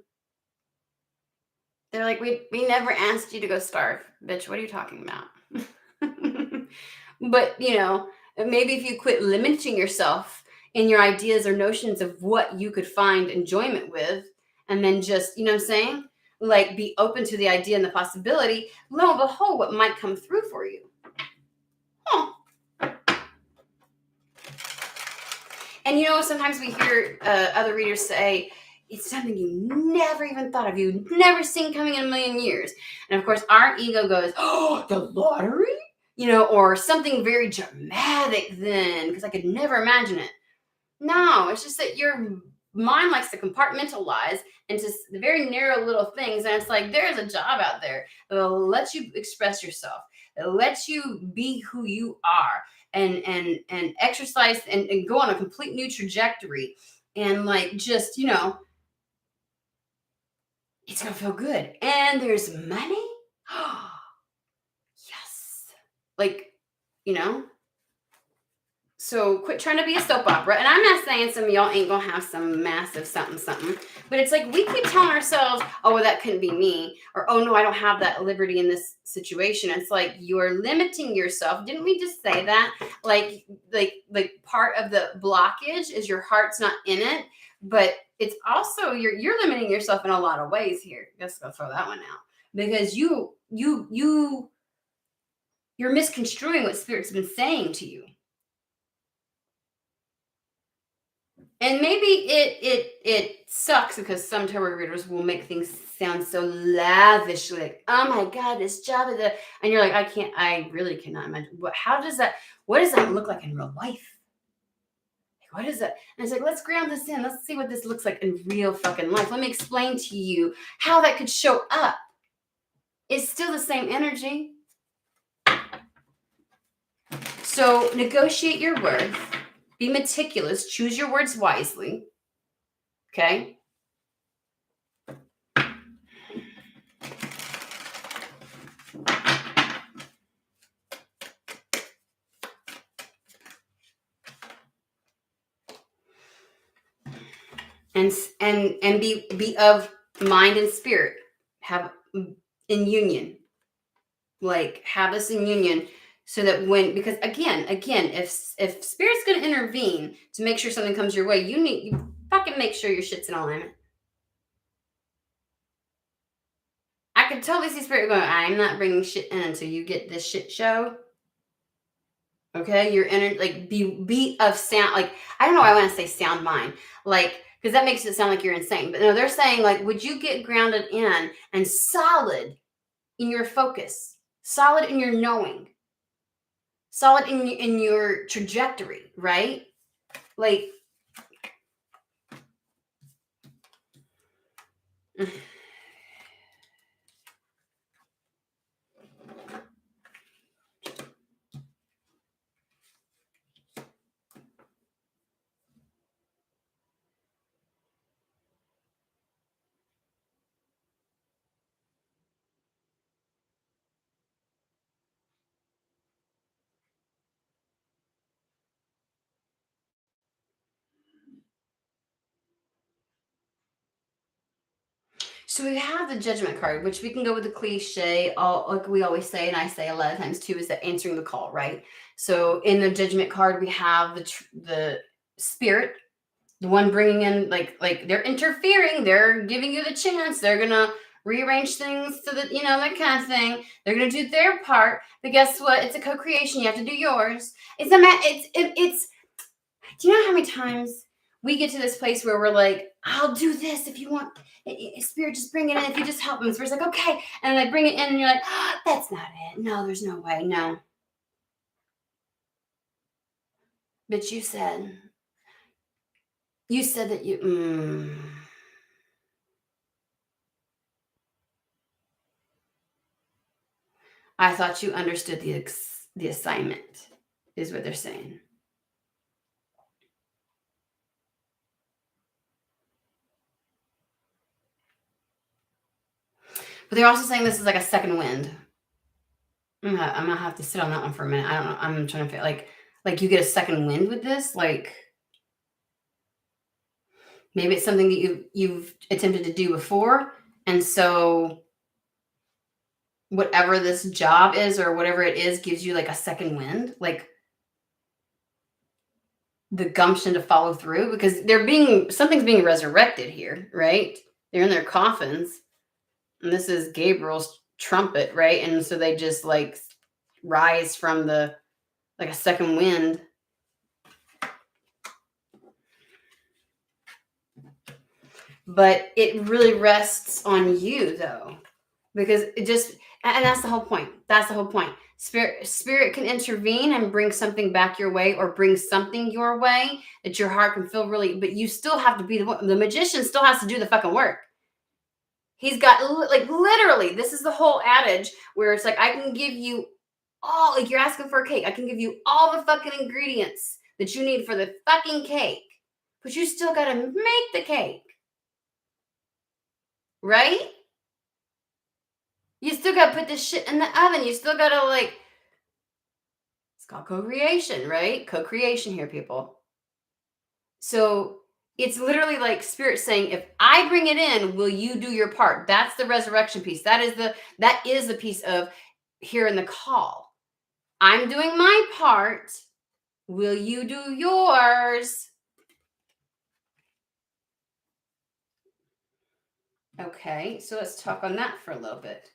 S1: They're like, we never asked you to go starve. Bitch, what are you talking about? But, maybe if you quit limiting yourself in your ideas or notions of what you could find enjoyment with, and then just, you know what I'm saying? Like, be open to the idea and the possibility, lo and behold, what might come through for you. Huh. And, sometimes we hear other readers say, it's something you never even thought of, you've never seen coming in a million years. And of course, our ego goes, oh, the lottery? Or something very dramatic then, because I could never imagine it. No, it's just that your mind likes to compartmentalize into the very narrow little things. And it's like, there's a job out there that'll let you express yourself. It'll let you be who you are and exercise and go on a complete new trajectory. And like, just, it's going to feel good. And there's money. Yes. Like, So quit trying to be a soap opera. And I'm not saying some of y'all ain't gonna have some massive something something, but it's like we keep telling ourselves, oh, well, that couldn't be me, or oh no, I don't have that liberty in this situation. It's like you're limiting yourself. Didn't we just say that? Like part of the blockage is your heart's not in it, but it's also you're limiting yourself in a lot of ways here. Let's go throw that one out because you're misconstruing what spirit's been saying to you. And maybe it sucks because some tarot readers will make things sound so lavishly, like, oh my God, this job is and you're like, I really cannot imagine. What does that look like in real life? Like, what is that? And it's like, let's ground this in. Let's see what this looks like in real fucking life. Let me explain to you how that could show up. It's still the same energy. So negotiate your worth. Be meticulous. Choose your words wisely. Okay? And be of mind and spirit. Have in union. Like have this in union so that because again, if spirit's going to intervene to make sure something comes your way, you fucking make sure your shit's in alignment. I could totally see spirit going, I'm not bringing shit in until you get this shit show. Okay, your energy, like be of sound, like I don't know why I want to say sound mind, like because that makes it sound like you're insane. But no, they're saying like, would you get grounded in and solid in your focus, solid in your knowing, solid in your trajectory, right? Like, so we have the judgment card, which we can go with the cliche, all like we always say, and I say a lot of times too, is that answering the call, right? So in the judgment card, we have the spirit, the one bringing in like they're interfering, they're giving you the chance, they're gonna rearrange things so that that kind of thing. They're gonna do their part, but guess what? It's a co-creation. You have to do yours. It's. Do you know how many times we get to this place where we're like, I'll do this if you want. Spirit, just bring it in. If you just help me. Spirit's like, okay. And I bring it in and you're like, oh, that's not it. No, there's no way. No. But you said that I thought you understood the assignment is what they're saying. But they're also saying this is like a second wind. I'm gonna have to sit on that one for a minute. I don't know. I'm trying to feel like you get a second wind with this. Like maybe it's something that you've attempted to do before, and so whatever this job is or whatever it is gives you like a second wind, like the gumption to follow through because something's being resurrected here, right? They're in their coffins, and this is Gabriel's trumpet, right? And so they just like rise from like a second wind. But it really rests on you though, because and that's the whole point. That's the whole point. Spirit can intervene and bring something back your way or bring something your way that your heart can feel really, but you still have to be the magician still has to do the fucking work. He's got like literally, this is the whole adage where it's like, I can give you all, like you're asking for a cake. I can give you all the fucking ingredients that you need for the fucking cake, but you still got to make the cake. Right? You still got to put this shit in the oven. You still got to like It's called co-creation, right? Co-creation here, people. So it's literally like spirit saying, if I bring it in, will you do your part? That's the resurrection piece. That is the piece of hearing the call. I'm doing my part. Will you do yours? Okay, so let's talk on that for a little bit.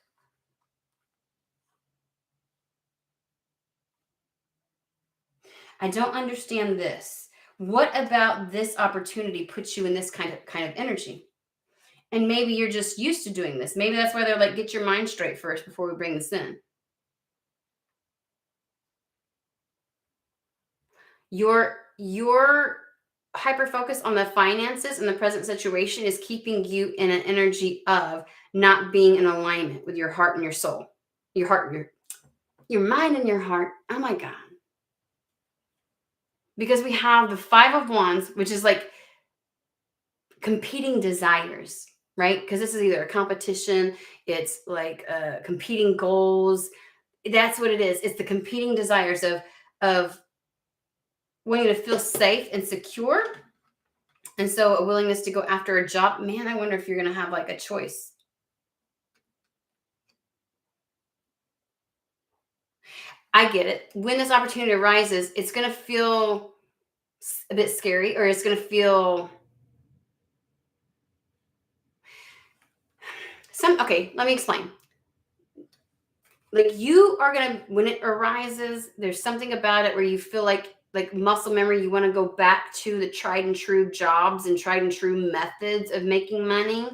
S1: I don't understand this. What about this opportunity puts you in this kind of energy? And maybe you're just used to doing this. Maybe that's why they're like, get your mind straight first before we bring this in. Your hyper focus on the finances and the present situation is keeping you in an energy of not being in alignment with your heart and your soul. Your heart and your mind and your heart. Oh my God. Because we have the 5 of Wands, which is like competing desires, right? Because this is either a competition, it's like competing goals. That's what it is. It's the competing desires of wanting to feel safe and secure. And so a willingness to go after a job. Man, I wonder if you're going to have like a choice. I get it. When this opportunity arises, it's going to feel a bit scary, or it's going to feel okay, let me explain. Like you are going to, when it arises, there's something about it where you feel like muscle memory, you want to go back to the tried and true jobs and tried and true methods of making money.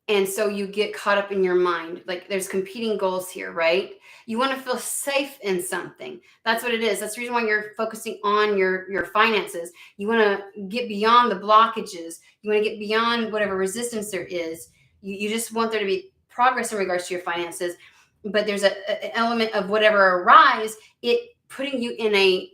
S1: And so you get caught up in your mind. Like there's competing goals here, right? You want to feel safe in something. That's what it is. That's the reason why you're focusing on your finances. You want to get beyond the blockages. You want to get beyond whatever resistance there is. You just want there to be progress in regards to your finances. But there's an element of whatever arise, it putting you in a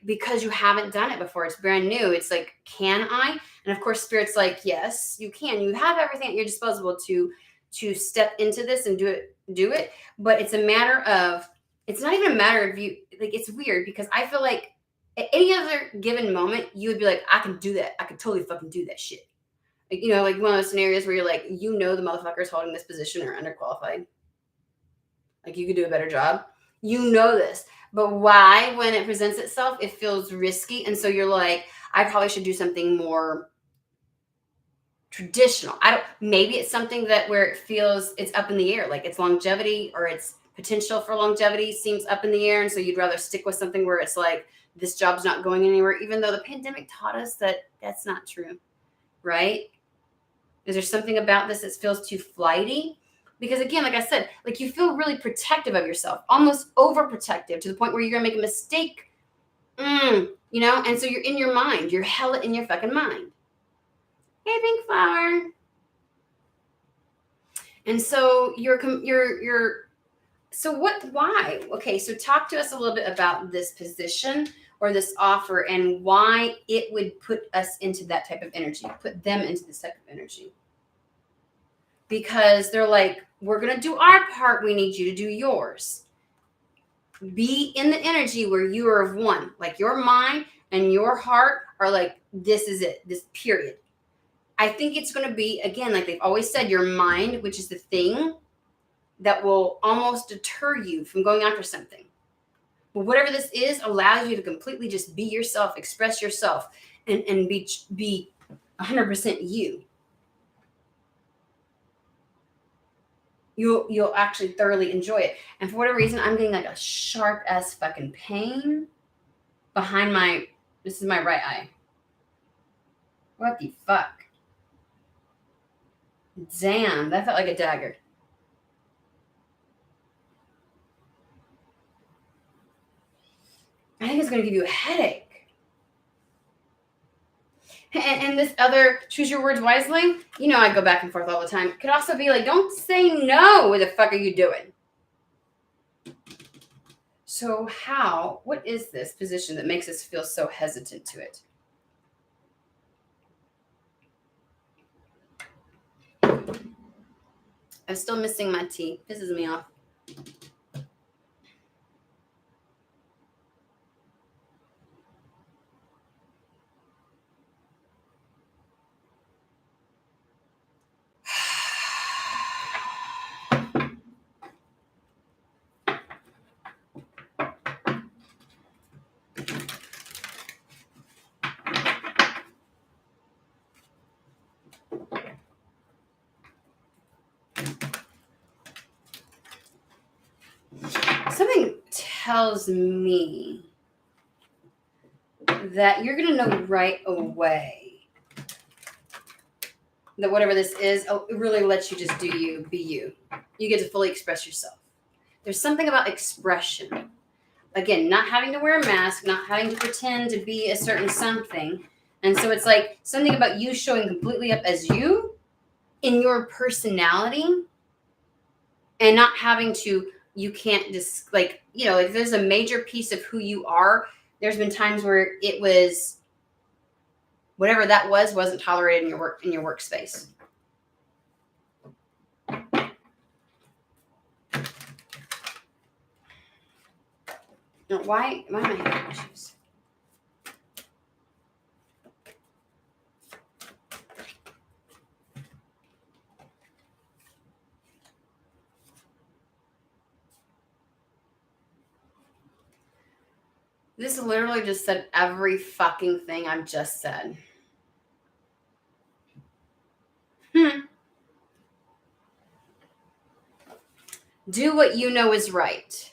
S1: because you haven't done it before, it's brand new. It's like, can I? And of course, spirit's like, yes, you can. You have everything at your disposal to step into this and do it. But it's a matter of, it's not even a matter of you. Like, it's weird because I feel like at any other given moment, you would be like, I can do that. I could totally fucking do that shit. Like, like one of those scenarios where you're like, the motherfuckers holding this position are underqualified. Like, you could do a better job. This. But why, when it presents itself, it feels risky. And so you're like, I probably should do something more traditional. Maybe it's something that where it feels it's up in the air, like its longevity or its potential for longevity seems up in the air. And so you'd rather stick with something where it's like, this job's not going anywhere, even though the pandemic taught us that that's not true, right? Is there something about this that feels too flighty? Because again, like I said, like you feel really protective of yourself, almost overprotective to the point where you're gonna make a mistake. And so you're in your mind. You're hella in your fucking mind. Hey, pink flower. And so so why? Okay, so talk to us a little bit about this position or this offer and why it would put us into that type of energy, put them into this type of energy. Because they're like, we're going to do our part. We need you to do yours. Be in the energy where you are of one. Like your mind and your heart are like, this is it, this period. I think it's going to be, again, like they've always said, your mind, which is the thing that will almost deter you from going after something. But whatever this is allows you to completely just be yourself, express yourself, and be 100% you. You'll actually thoroughly enjoy it. And for whatever reason, I'm getting like a sharp ass fucking pain behind this is my right eye. What the fuck? Damn, that felt like a dagger. I think it's going to give you a headache. And this other, choose your words wisely, I go back and forth all the time. It could also be like, don't say no. What the fuck are you doing? So what is this position that makes us feel so hesitant to it? I'm still missing my tea. Pisses me off. Something tells me that you're going to know right away that whatever this is, it really lets you just do you, be you. You get to fully express yourself. There's something about expression. Again, not having to wear a mask, not having to pretend to be a certain something. And so it's like something about you showing completely up as you in your personality and not having to, you can't just like, like there's a major piece of who you are. There's been times where it was whatever that wasn't tolerated in your workspace. No, why am I having issues? This literally just said every fucking thing I've just said. Do what you know is right.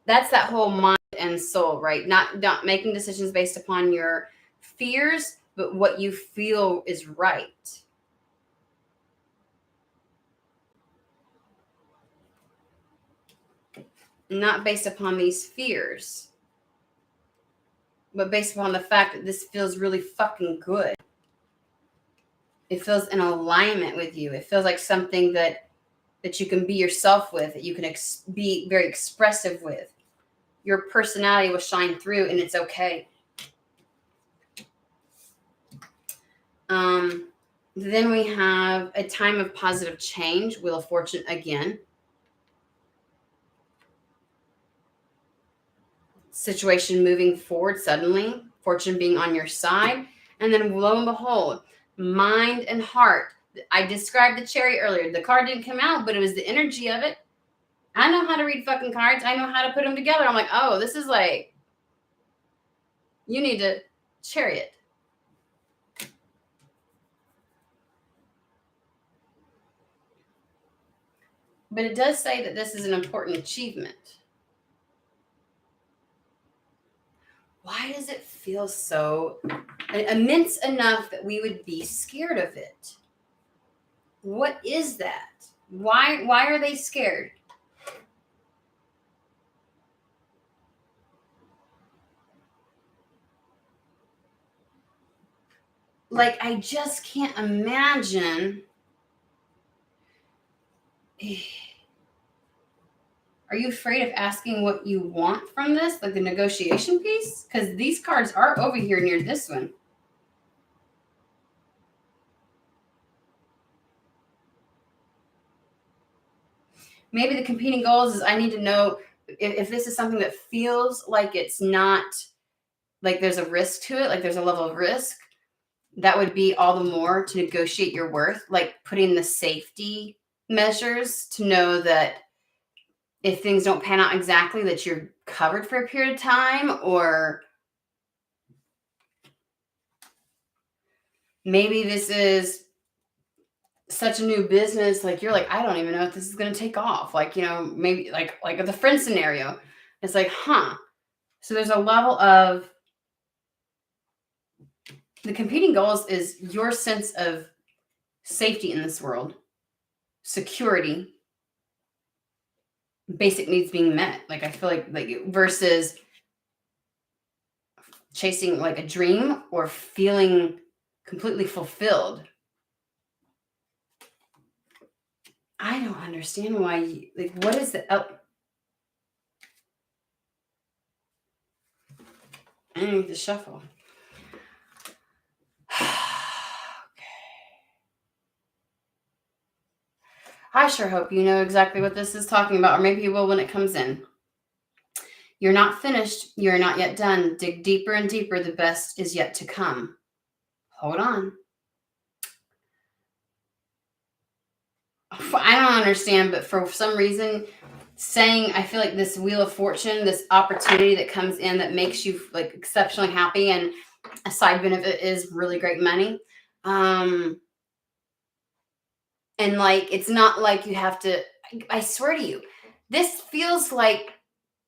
S1: That's that whole mind and soul, right? Not making decisions based upon your fears, but what you feel is right. Not based upon these fears, but based upon the fact that this feels really fucking good. It feels in alignment with you. It feels like something that you can be yourself with, that you can be very expressive with. Your personality will shine through, and it's okay. Then we have a time of positive change, Wheel of Fortune again. Situation moving forward suddenly, fortune being on your side, and then lo and behold, mind and heart. I described the cherry earlier. The card didn't come out, but it was the energy of it. I know how to read fucking cards. I know how to put them together. I'm like, oh, this is like, you need to chariot. But it does say that this is an important achievement. Why does it feel so immense enough that we would be scared of it? What is that? Why are they scared? Like, I just can't imagine. Are you afraid of asking what you want from this? Like the negotiation piece? Because these cards are over here near this one. Maybe the competing goals is I need to know if this is something that feels like it's not, like there's a risk to it, like there's a level of risk, that would be all the more to negotiate your worth, like putting the safety measures to know that if things don't pan out exactly, that you're covered for a period of time. Or maybe this is such a new business, like you're like, I don't even know if this is going to take off. Like, maybe like the friend scenario. It's like, so there's a level of the competing goals is your sense of safety in this world, security, basic needs being met. Like, I feel like versus chasing like a dream or feeling completely fulfilled. I don't understand why, what is the, I need to shuffle. I sure hope you know exactly what this is talking about, or maybe you will when it comes in. You're not finished. You're not yet done. Dig deeper and deeper. The best is yet to come. Hold on. I don't understand, but for some reason, saying I feel like this wheel of fortune, this opportunity that comes in that makes you like exceptionally happy, and a side benefit is really great money. And like it's not like you have to. I swear to you, this feels like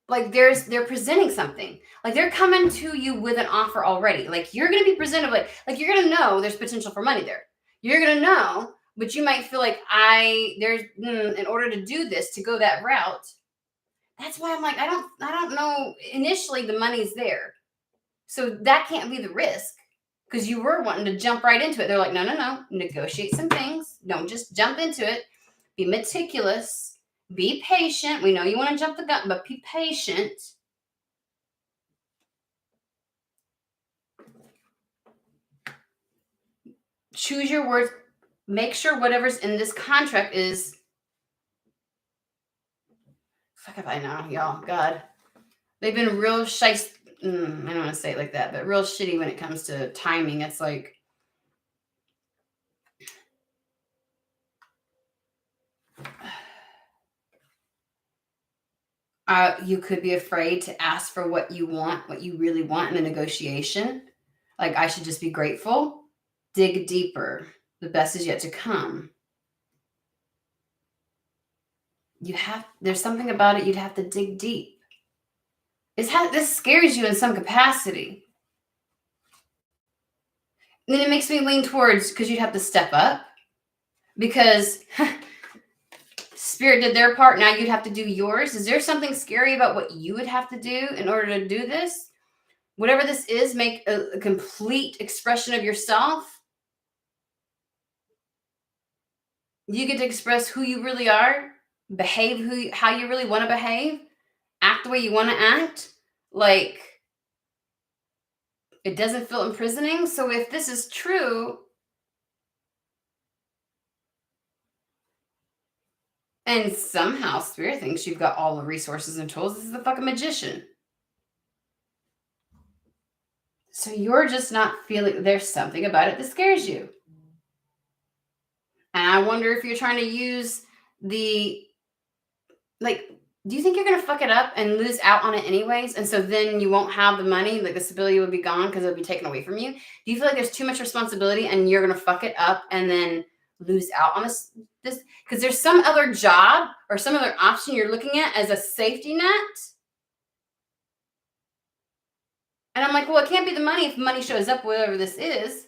S1: they're presenting something, like they're coming to you with an offer already, like you're going to be presented like you're going to know there's potential for money there, you're going to know, but you might feel like in order to do this, to go that route. That's why I'm like, I don't know, initially the money's there, so that can't be the risk, because you were wanting to jump right into it. They're like, no, no, no, negotiate some things, don't just jump into it, be meticulous, be patient. We know you want to jump the gun, but be patient. Choose your words. Make sure whatever's in this contract is. Fuck if I know, y'all. God, they've been real shice. I don't want to say it like that, but real shitty when it comes to timing. It's like, you could be afraid to ask for what you want, what you really want in the negotiation. Like, I should just be grateful. Dig deeper. The best is yet to come. There's something about it. You'd have to dig deep. This scares you in some capacity. Then it makes me lean towards, because you'd have to step up, because Spirit did their part. Now you'd have to do yours. Is there something scary about what you would have to do in order to do this? Whatever this is, make a complete expression of yourself. You get to express who you really are, behave how you really want to behave, act the way you want to act. Like, it doesn't feel imprisoning. So if this is true, and somehow Spirit thinks you've got all the resources and tools, this is a fucking magician. So you're just not feeling, there's something about it that scares you. And I wonder if you're trying to use do you think you're going to fuck it up and lose out on it anyways? And so then you won't have the money, like the stability will be gone because it'll be taken away from you. Do you feel like there's too much responsibility and you're going to fuck it up and then lose out on this? Because there's some other job or some other option you're looking at as a safety net. And I'm like, well, it can't be the money if money shows up, whatever this is.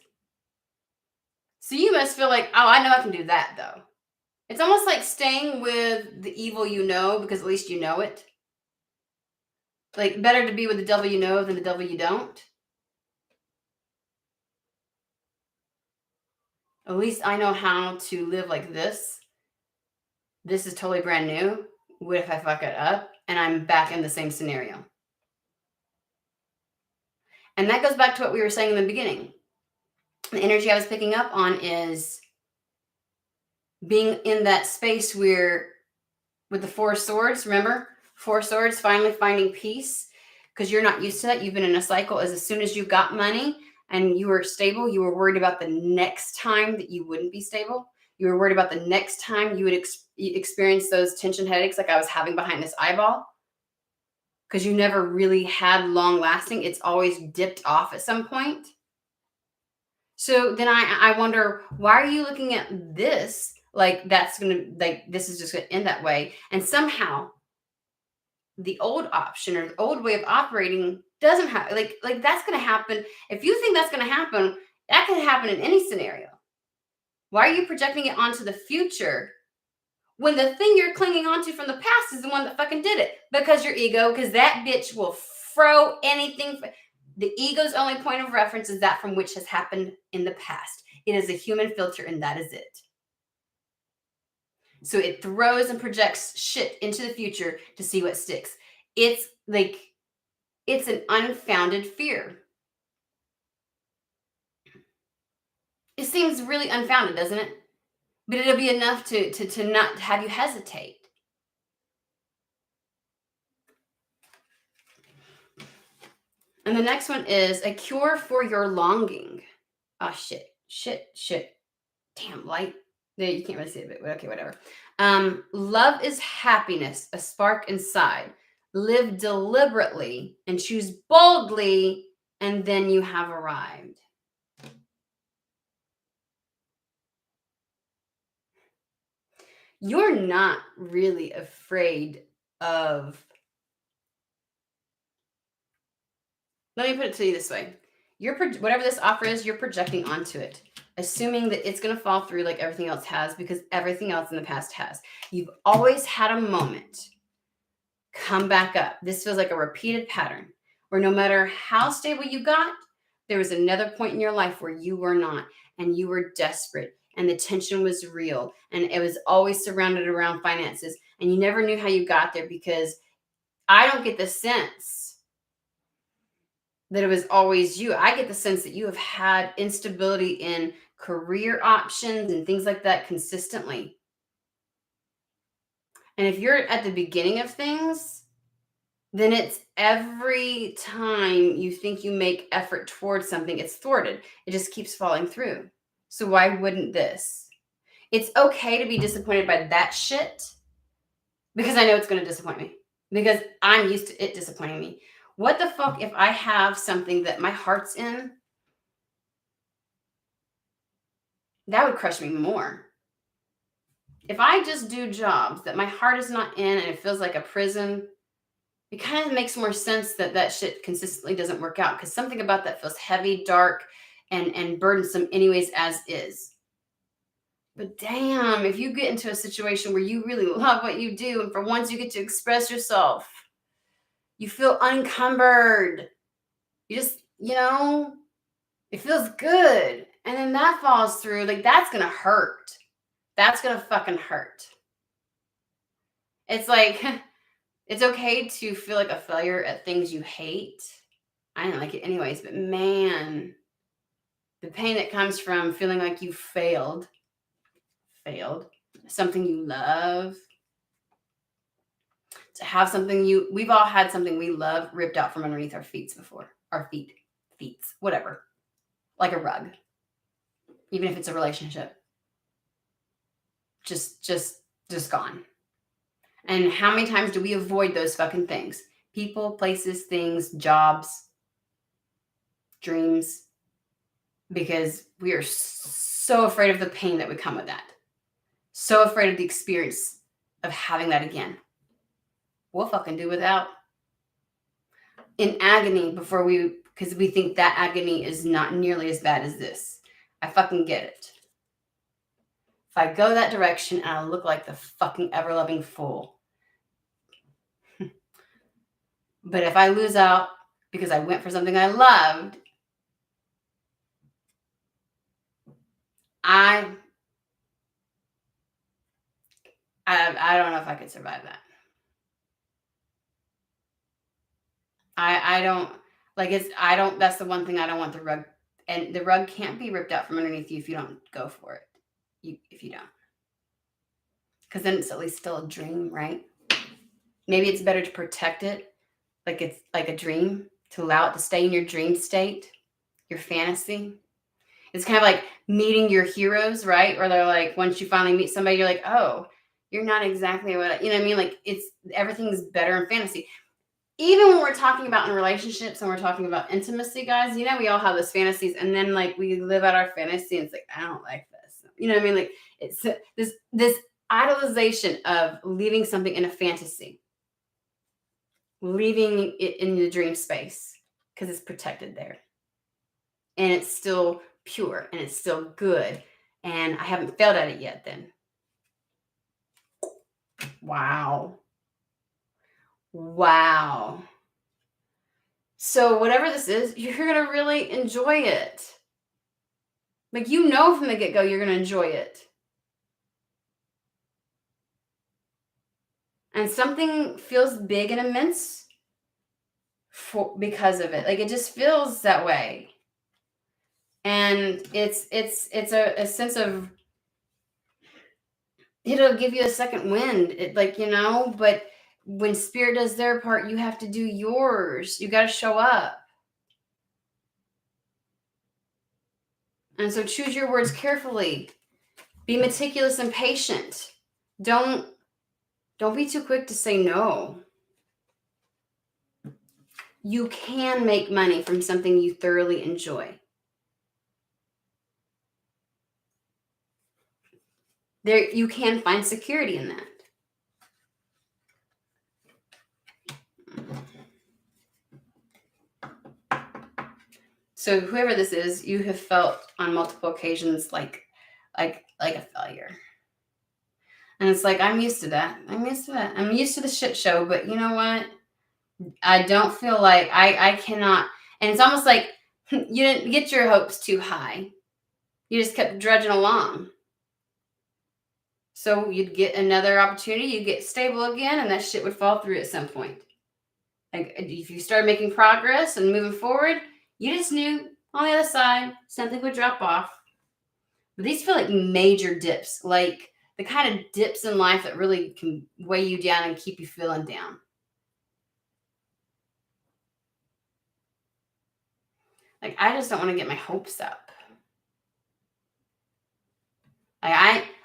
S1: So you must feel like, oh, I know I can do that though. It's almost like staying with the evil you know, because at least you know it. Like, better to be with the devil you know than the devil you don't. At least I know how to live like this. This is totally brand new. What if I fuck it up and I'm back in the same scenario? And that goes back to what we were saying in the beginning. The energy I was picking up on is being in that space where, with the Four Swords, remember? Four Swords, finally finding peace, because you're not used to that. You've been in a cycle. As soon as you got money and you were stable, you were worried about the next time that you wouldn't be stable. You were worried about the next time you would experience those tension headaches like I was having behind this eyeball, because you never really had long lasting. It's always dipped off at some point. So then I wonder, why are you looking at this like this is just going to end that way? And somehow the old option or the old way of operating doesn't have like that's going to happen. If you think that's going to happen, that can happen in any scenario. Why are you projecting it onto the future when the thing you're clinging onto from the past is the one that fucking did it? Because your ego, because that bitch will throw anything. The ego's only point of reference is that from which has happened in the past. It is a human filter, and that is it. So it throws and projects shit into the future to see what sticks. It's an unfounded fear. It seems really unfounded, doesn't it? but it'll be enough to not have you hesitate. And the next one is a cure for your longing. Oh, shit. Damn, light. Yeah, you can't really see it, but okay, whatever. Love is happiness, a spark inside. Live deliberately and choose boldly, and then you have arrived. You're not really afraid of. Let me put it to you this way. Whatever this offer is, you're projecting onto it, assuming that it's going to fall through like everything else has, because everything else in the past has. You've always had a moment come back up. This feels like a repeated pattern where no matter how stable you got, there was another point in your life where you were not, and you were desperate, and the tension was real, and it was always surrounded around finances, and you never knew how you got there, because I don't get the sense that it was always you. I get the sense that you have had instability in career options and things like that consistently. And if you're at the beginning of things, then it's every time you think you make effort towards something, it's thwarted. It just keeps falling through. So why wouldn't this? It's okay to be disappointed by that shit, because I know it's going to disappoint me, because I'm used to it disappointing me. What the fuck if I have something that my heart's in? That would crush me more. If I just do jobs that my heart is not in and it feels like a prison, it kind of makes more sense that that shit consistently doesn't work out, because something about that feels heavy, dark, and burdensome anyways as is. But damn, if you get into a situation where you really love what you do, and for once you get to express yourself, you feel unencumbered. You just, it feels good. And then that falls through. Like, that's going to hurt. That's going to fucking hurt. It's like, it's okay to feel like a failure at things you hate. I didn't like it anyways, but man, the pain that comes from feeling like you failed something you love, to have something we've all had something we love ripped out from underneath our feet before. Our feet, whatever. Like a rug. Even if it's a relationship. Just gone. And how many times do we avoid those fucking things? People, places, things, jobs, dreams, because we are so afraid of the pain that would come with that. So afraid of the experience of having that again. We'll fucking do without. In agony because we think that agony is not nearly as bad as this. I fucking get it. If I go that direction, and I look like the fucking ever-loving fool. But if I lose out because I went for something I loved, I don't know if I could survive that. I don't that's the one thing I don't want the rug, and the rug can't be ripped out from underneath you if you don't go for it. If you don't. Because then it's at least still a dream, right? Maybe it's better to protect it, like it's like a dream, to allow it to stay in your dream state, your fantasy. It's kind of like meeting your heroes, right? Or they're like, once you finally meet somebody, you're like, oh, you're not exactly what, you know what I mean? Like, everything's better in fantasy. Even when we're talking about in relationships and we're talking about intimacy, guys, we all have those fantasies, and then like we live out our fantasy and it's like, I don't like this. You know what I mean? Like, it's this idolization of leaving something in a fantasy, leaving it in the dream space because it's protected there. And it's still pure and it's still good. And I haven't failed at it yet then. Wow. So whatever this is, you're going to really enjoy it. Like, from the get-go, you're going to enjoy it. And something feels big and immense because of it. Like, it just feels that way. And it's a sense of it'll give you a second wind. But when spirit does their part, you have to do yours. You got to show up. And so choose your words carefully. Be meticulous and patient. Don't be too quick to say no. You can make money from something you thoroughly enjoy. You can find security in that. So whoever this is, you have felt on multiple occasions like a failure. And it's like, I'm used to that. I'm used to the shit show, but you know what? I don't feel like I cannot. And it's almost like you didn't get your hopes too high. You just kept drudging along. So you'd get another opportunity, you'd get stable again, and that shit would fall through at some point. Like if you started making progress and moving forward, you just knew on the other side, something would drop off. But these feel like major dips, like the kind of dips in life that really can weigh you down and keep you feeling down. Like, I just don't want to get my hopes up.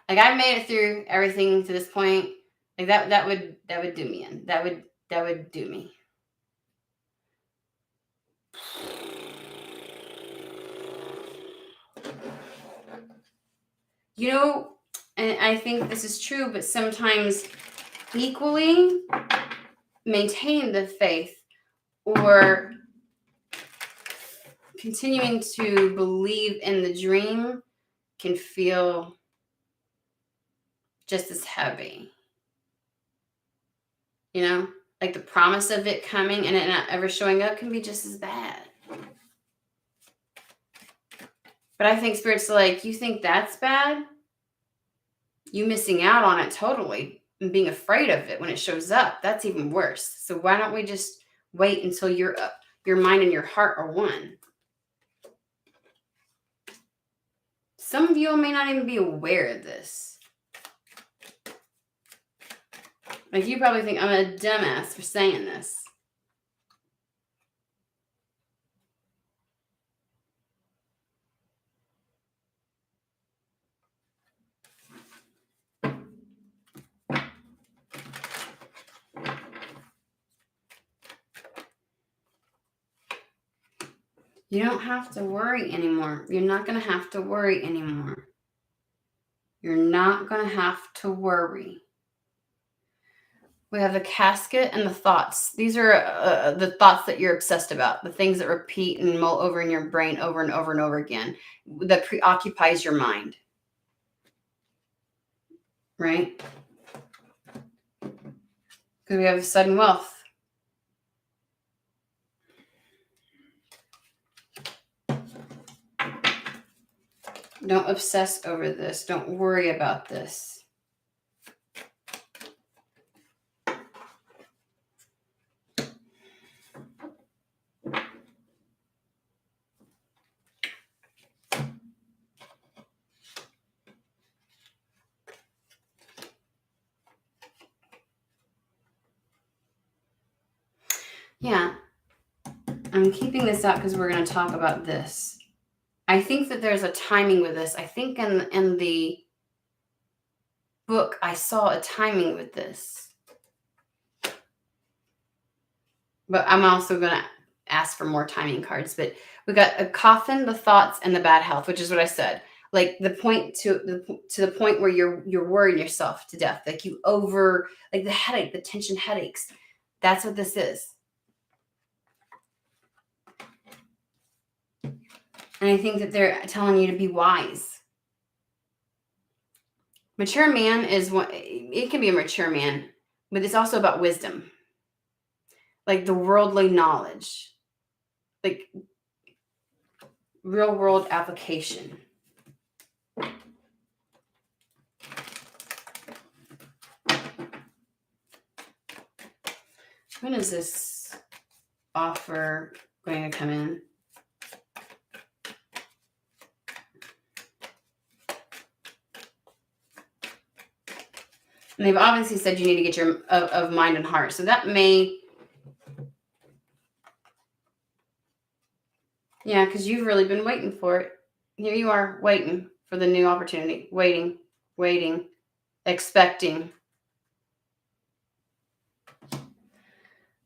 S1: Like I've made it through everything to this point. Like that would do me in. That would do me. And I think this is true, but sometimes equally maintaining the faith or continuing to believe in the dream can feel just as heavy. Like the promise of it coming and it not ever showing up can be just as bad. But I think Spirit's like, you think that's bad? You missing out on it totally and being afraid of it when it shows up, that's even worse. So why don't we just wait until your mind and your heart are one? Some of you may not even be aware of this. Like, you probably think I'm a dumbass for saying this. You don't have to worry anymore. You're not going to have to worry anymore. You're not going to have to worry. We have the casket and the thoughts. These are the thoughts that you're obsessed about, the things that repeat and mull over in your brain over and over and over again, that preoccupies your mind. Right? Because we have sudden wealth. Don't obsess over this. Don't worry about this. Yeah. I'm keeping this out because we're going to talk about this. I think that there's a timing with this. I think in the book, I saw a timing with this. But I'm also going to ask for more timing cards. But we got a coffin, the thoughts, and the bad health, which is what I said. Like the point to the point where you're worrying yourself to death. Like like the headache, the tension headaches. That's what this is. And I think that they're telling you to be wise. Mature man it can be a mature man, but it's also about wisdom. Like the worldly knowledge. Like real world application. When is this offer going to come in? And they've obviously said you need to get your of mind and heart. So that may, yeah, because you've really been waiting for it. Here you are waiting for the new opportunity, waiting, expecting.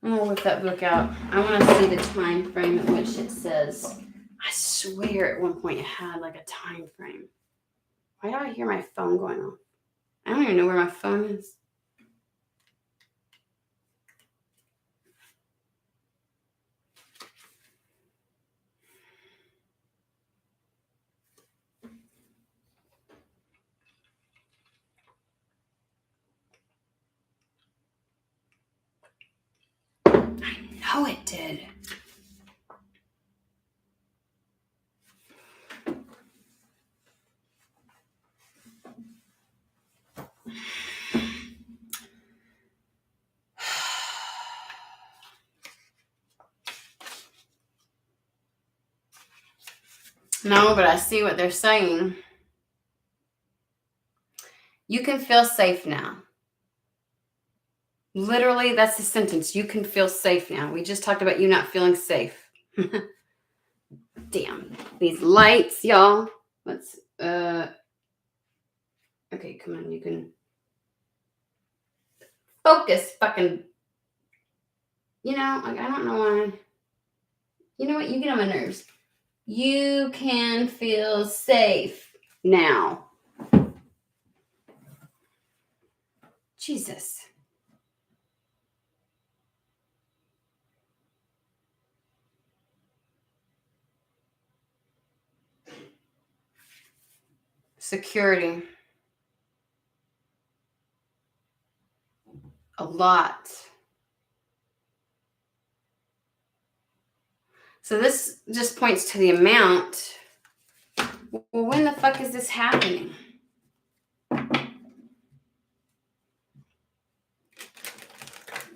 S1: I'm gonna whip that book out. I want to see the time frame in which it says. I swear at one point it had like a time frame. Why do I hear my phone going off? I don't even know where my phone is. I know it did. No, but I see what they're saying. You can feel safe now. Literally, that's the sentence. You can feel safe now. We just talked about you not feeling safe. Damn. These lights, y'all. Let's, okay, come on. You can focus fucking, like, I don't know why. You know what? You get on my nerves. You can feel safe now. Jesus. Security. A lot. So this just points to the amount. Well, when the fuck is this happening?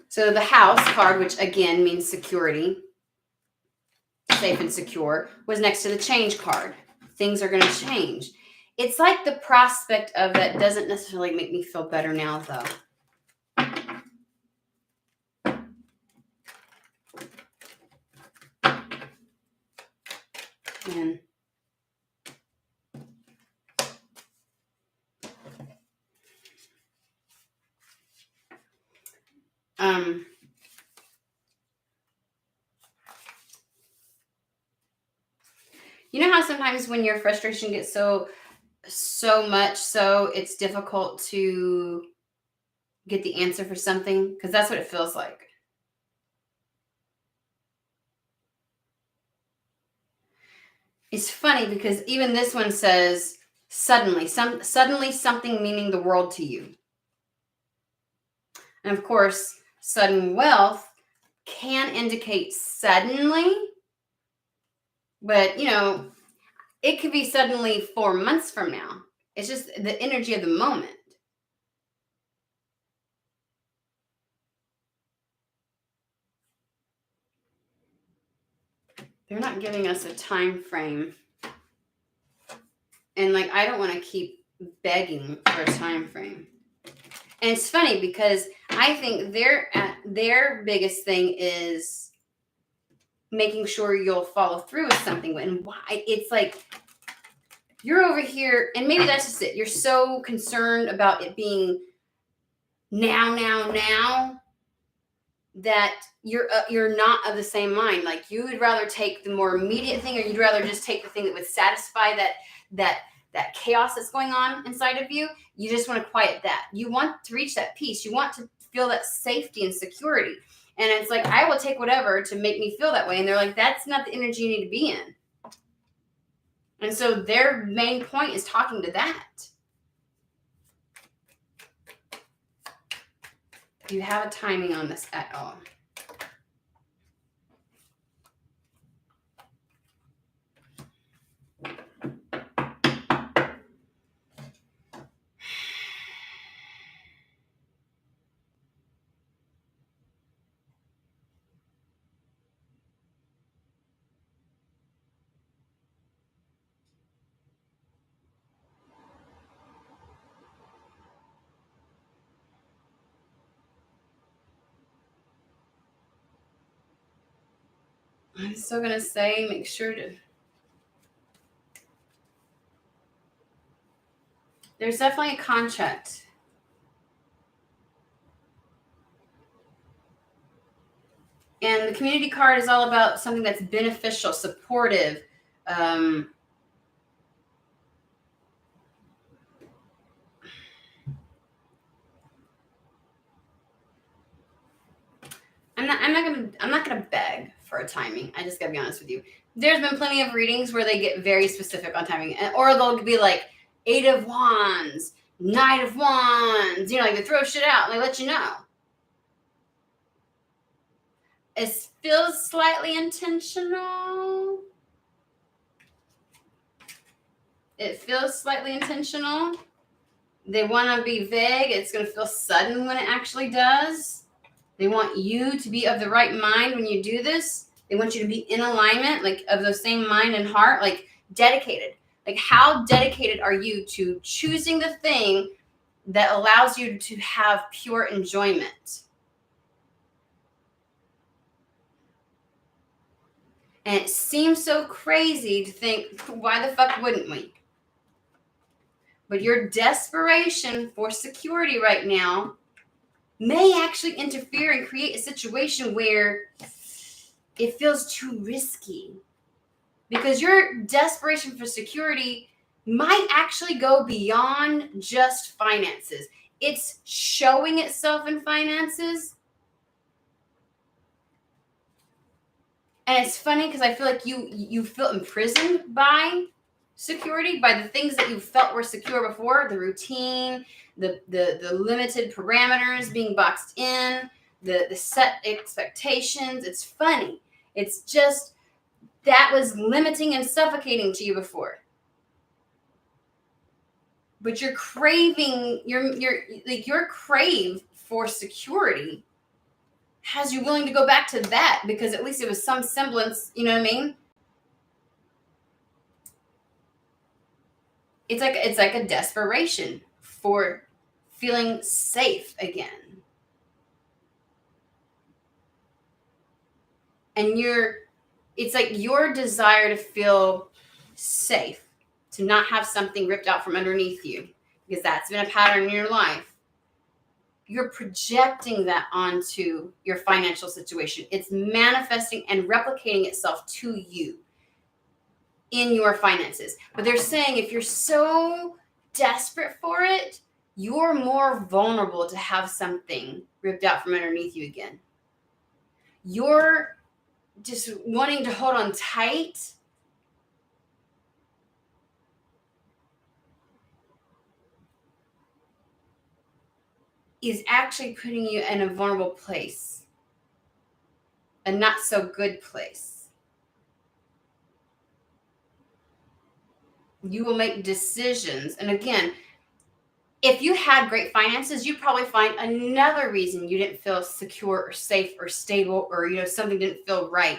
S1: So the house card, which again means security, safe and secure, was next to the change card. Things are going to change. It's like the prospect of that doesn't necessarily make me feel better now, though. And you know how sometimes when your frustration gets so much so it's difficult to get the answer for something? Because that's what it feels like. It's funny because even this one says suddenly something meaning the world to you. And of course, sudden wealth can indicate suddenly, but it could be suddenly 4 months from now. It's just the energy of the moment. They're not giving us a time frame. And I don't want to keep begging for a time frame. And it's funny because I think their biggest thing is making sure you'll follow through with something. And why it's like you're over here, and maybe that's just it. You're so concerned about it being now that you're not of the same mind. Like you would rather take the more immediate thing, or you'd rather just take the thing that would satisfy that chaos that's going on inside of you. You just want to quiet that. You want to reach that peace. You want to feel that safety and security. And it's like, I will take whatever to make me feel that way. And they're like, that's not the energy you need to be in. And so their main point is talking to that. Do you have a timing on this at all? I'm still going to say make sure to... There's definitely a contract. And the community card is all about something that's beneficial, supportive. I'm not gonna beg for a timing. I just gotta be honest with you. There's been plenty of readings where they get very specific on timing, or they'll be like 8 of Wands, Knight of Wands. You know, like they throw shit out and they let you know. It feels slightly intentional. It feels slightly intentional. They want to be vague. It's going to feel sudden when it actually does. They want you to be of the right mind when you do this. They want you to be in alignment, like of the same mind and heart, like dedicated. Like how dedicated are you to choosing the thing that allows you to have pure enjoyment? And it seems so crazy to think, why the fuck wouldn't we? But your desperation for security right now may actually interfere and create a situation where it feels too risky. Because your desperation for security might actually go beyond just finances. It's showing itself in finances. And it's funny because I feel like you feel imprisoned by security, by the things that you felt were secure before, the routine, the limited parameters being boxed in, the set expectations. It's funny. It's just that was limiting and suffocating to you before. But your craving, your crave for security has you willing to go back to that because at least it was some semblance, you know what I mean? It's like a desperation for feeling safe again. And it's like your desire to feel safe, to not have something ripped out from underneath you, because that's been a pattern in your life. You're projecting that onto your financial situation. It's manifesting and replicating itself to you in your finances. But they're saying if you're so desperate for it, you're more vulnerable to have something ripped out from underneath you again. You're just wanting to hold on tight. Is actually putting you in a vulnerable place, a not so good place. You will make decisions. And again, if you had great finances, you'd probably find another reason you didn't feel secure or safe or stable, or, you know, something didn't feel right.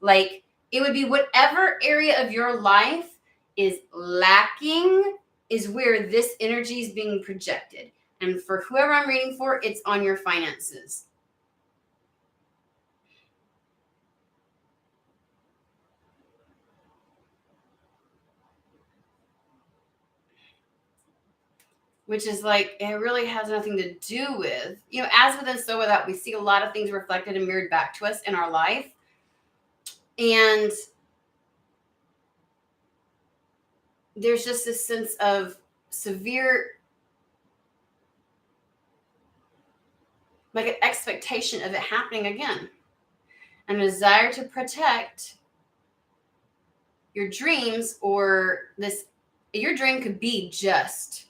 S1: Like it would be whatever area of your life is lacking is where this energy is being projected. And for whoever I'm reading for, it's on your finances. Which is like, it really has nothing to do with, you know, as within, so without. We see a lot of things reflected and mirrored back to us in our life. And there's just this sense of severe, like an expectation of it happening again. And a desire to protect your dreams, or this, your dream could be just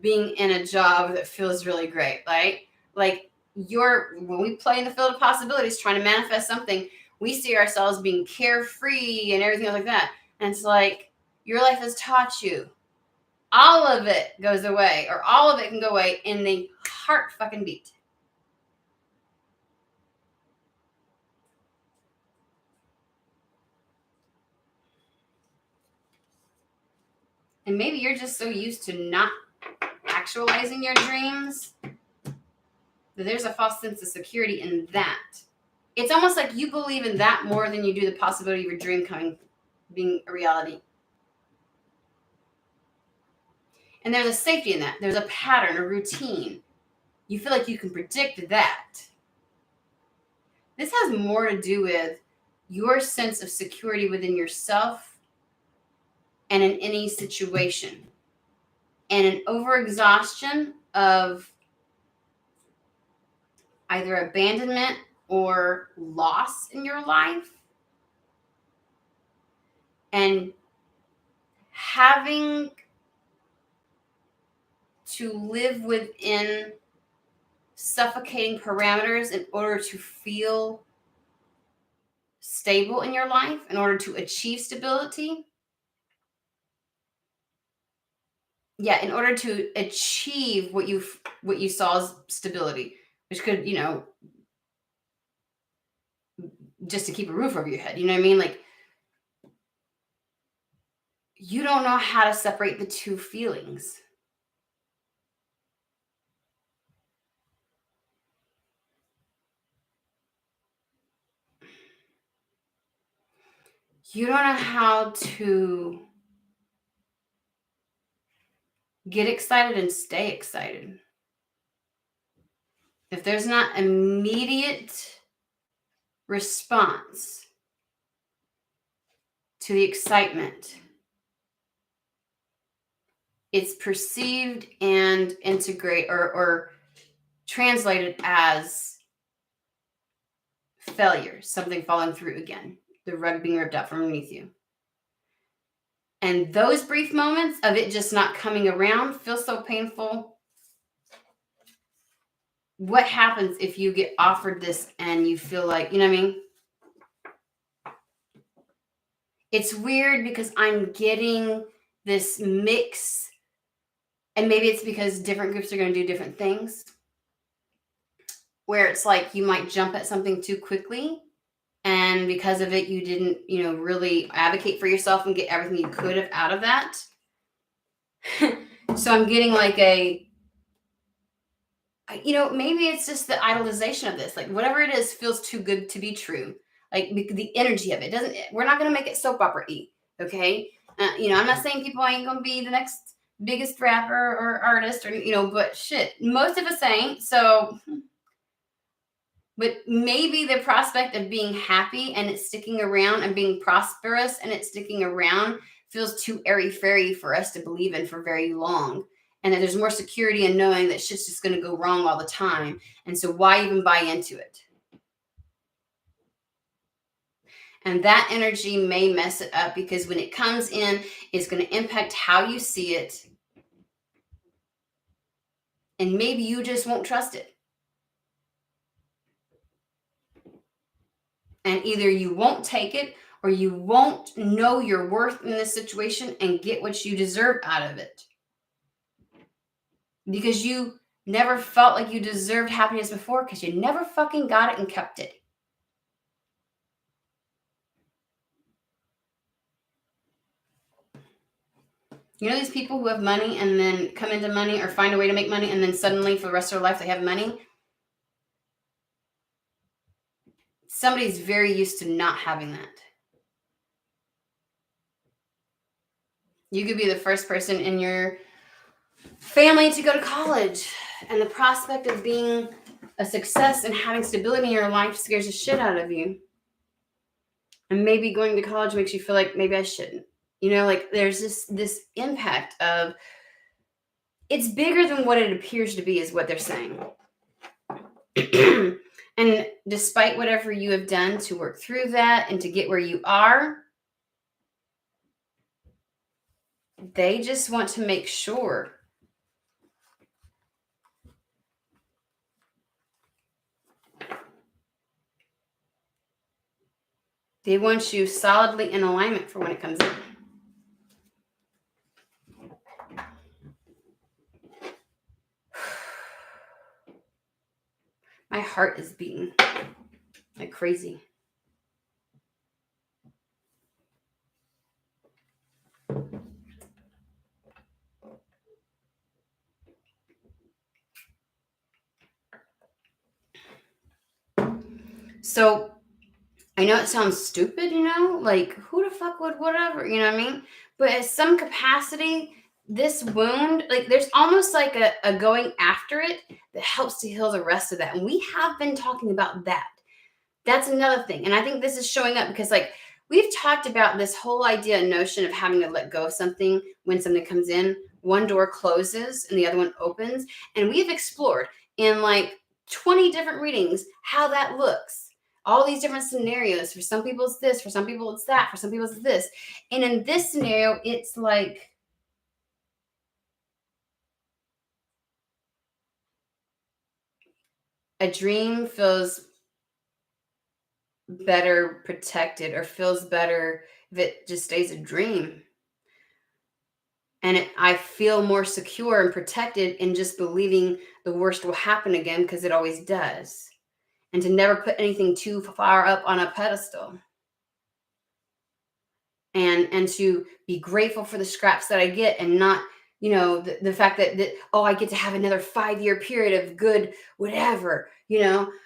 S1: being in a job that feels really great, right? Like when we play in the field of possibilities, trying to manifest something, we see ourselves being carefree and everything like that. And it's like, your life has taught you all of it goes away, or all of it can go away in the heart fucking beat. And maybe you're just so used to not actualizing your dreams that there's a false sense of security in that. It's almost like you believe in that more than you do the possibility of your dream being a reality. And there's a safety in that. There's a pattern, a routine. You feel like you can predict that. This has more to do with your sense of security within yourself and in any situation, and an overexhaustion of either abandonment or loss in your life, and having to live within suffocating parameters in order to feel stable in your life, in order to achieve stability. Yeah, in order to achieve what you saw as stability, which could, just to keep a roof over your head. You know what I mean? Like, you don't know how to separate the two feelings. You don't know how to get excited and stay excited. If there's not immediate response to the excitement, it's perceived and integrate or translated as failure, something falling through again, the rug being ripped out from underneath you. And those brief moments of it just not coming around feel so painful. What happens if you get offered this and you feel like, you know what I mean? It's weird because I'm getting this mix, and maybe it's because different groups are going to do different things, where it's like you might jump at something too quickly, and because of it, you didn't, really advocate for yourself and get everything you could have out of that. So I'm getting like maybe it's just the idolization of this. Like, whatever it is feels too good to be true. Like, the energy of it we're not going to make it soap opera-y, okay? I'm not saying people ain't going to be the next biggest rapper or artist or, but shit, most of us ain't. So, but maybe the prospect of being happy and it's sticking around and being prosperous and it's sticking around feels too airy-fairy for us to believe in for very long. And that there's more security in knowing that shit's just going to go wrong all the time. And so why even buy into it? And that energy may mess it up, because when it comes in, it's going to impact how you see it. And maybe you just won't trust it. And either you won't take it, or you won't know your worth in this situation and get what you deserve out of it. Because you never felt like you deserved happiness before, because you never fucking got it and kept it. You know these people who have money and then come into money or find a way to make money, and then suddenly for the rest of their life they have money? Somebody's very used to not having that. You could be the first person in your family to go to college, and the prospect of being a success and having stability in your life scares the shit out of you. And maybe going to college makes you feel like maybe I shouldn't. Like, there's this impact of it's bigger than what it appears to be, is what they're saying. And despite whatever you have done to work through that and to get where you are, they just want to make sure they want you solidly in alignment for when it comes in. My heart is beating like crazy. So I know it sounds stupid, like who the fuck would whatever, you know what I mean? But at some capacity, this wound, like there's almost like a going after it that helps to heal the rest of that. And we have been talking about that. That's another thing. And I think this is showing up because, like, we've talked about this whole idea and notion of having to let go of something when something comes in. One door closes and the other one opens. And we've explored in like 20 different readings how that looks. All these different scenarios. For some people, it's this. For some people, it's that. For some people, it's this. And in this scenario, it's like a dream feels better protected or feels better if it just stays a dream. And I feel more secure and protected in just believing the worst will happen again because it always does. And to never put anything too far up on a pedestal. And to be grateful for the scraps that I get and not, the fact that, oh, I get to have another 5-year period of good whatever,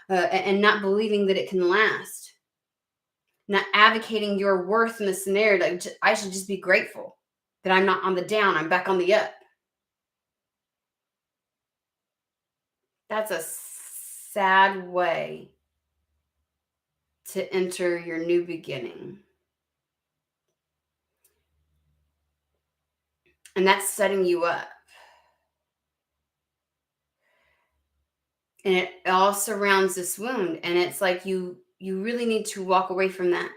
S1: and not believing that it can last. Not advocating your worth in the scenario. Like, I should just be grateful that I'm not on the down, I'm back on the up. That's a sad way to enter your new beginning. And that's setting you up. And it all surrounds this wound. And it's like you really need to walk away from that.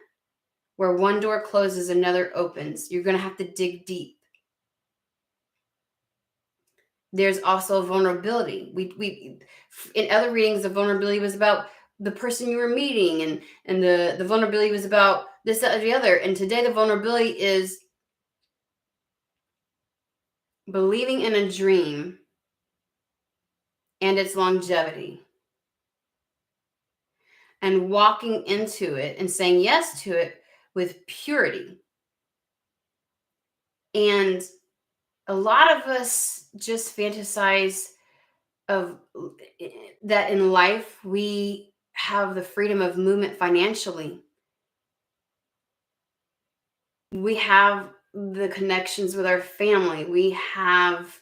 S1: Where one door closes, another opens. You're going to have to dig deep. There's also vulnerability. We in other readings, the vulnerability was about the person you were meeting, and the vulnerability was about this, that, or the other. And today the vulnerability is believing in a dream and its longevity, and walking into it and saying yes to it with purity. And a lot of us just fantasize of that in life we have the freedom of movement financially. We have the connections with our family. We have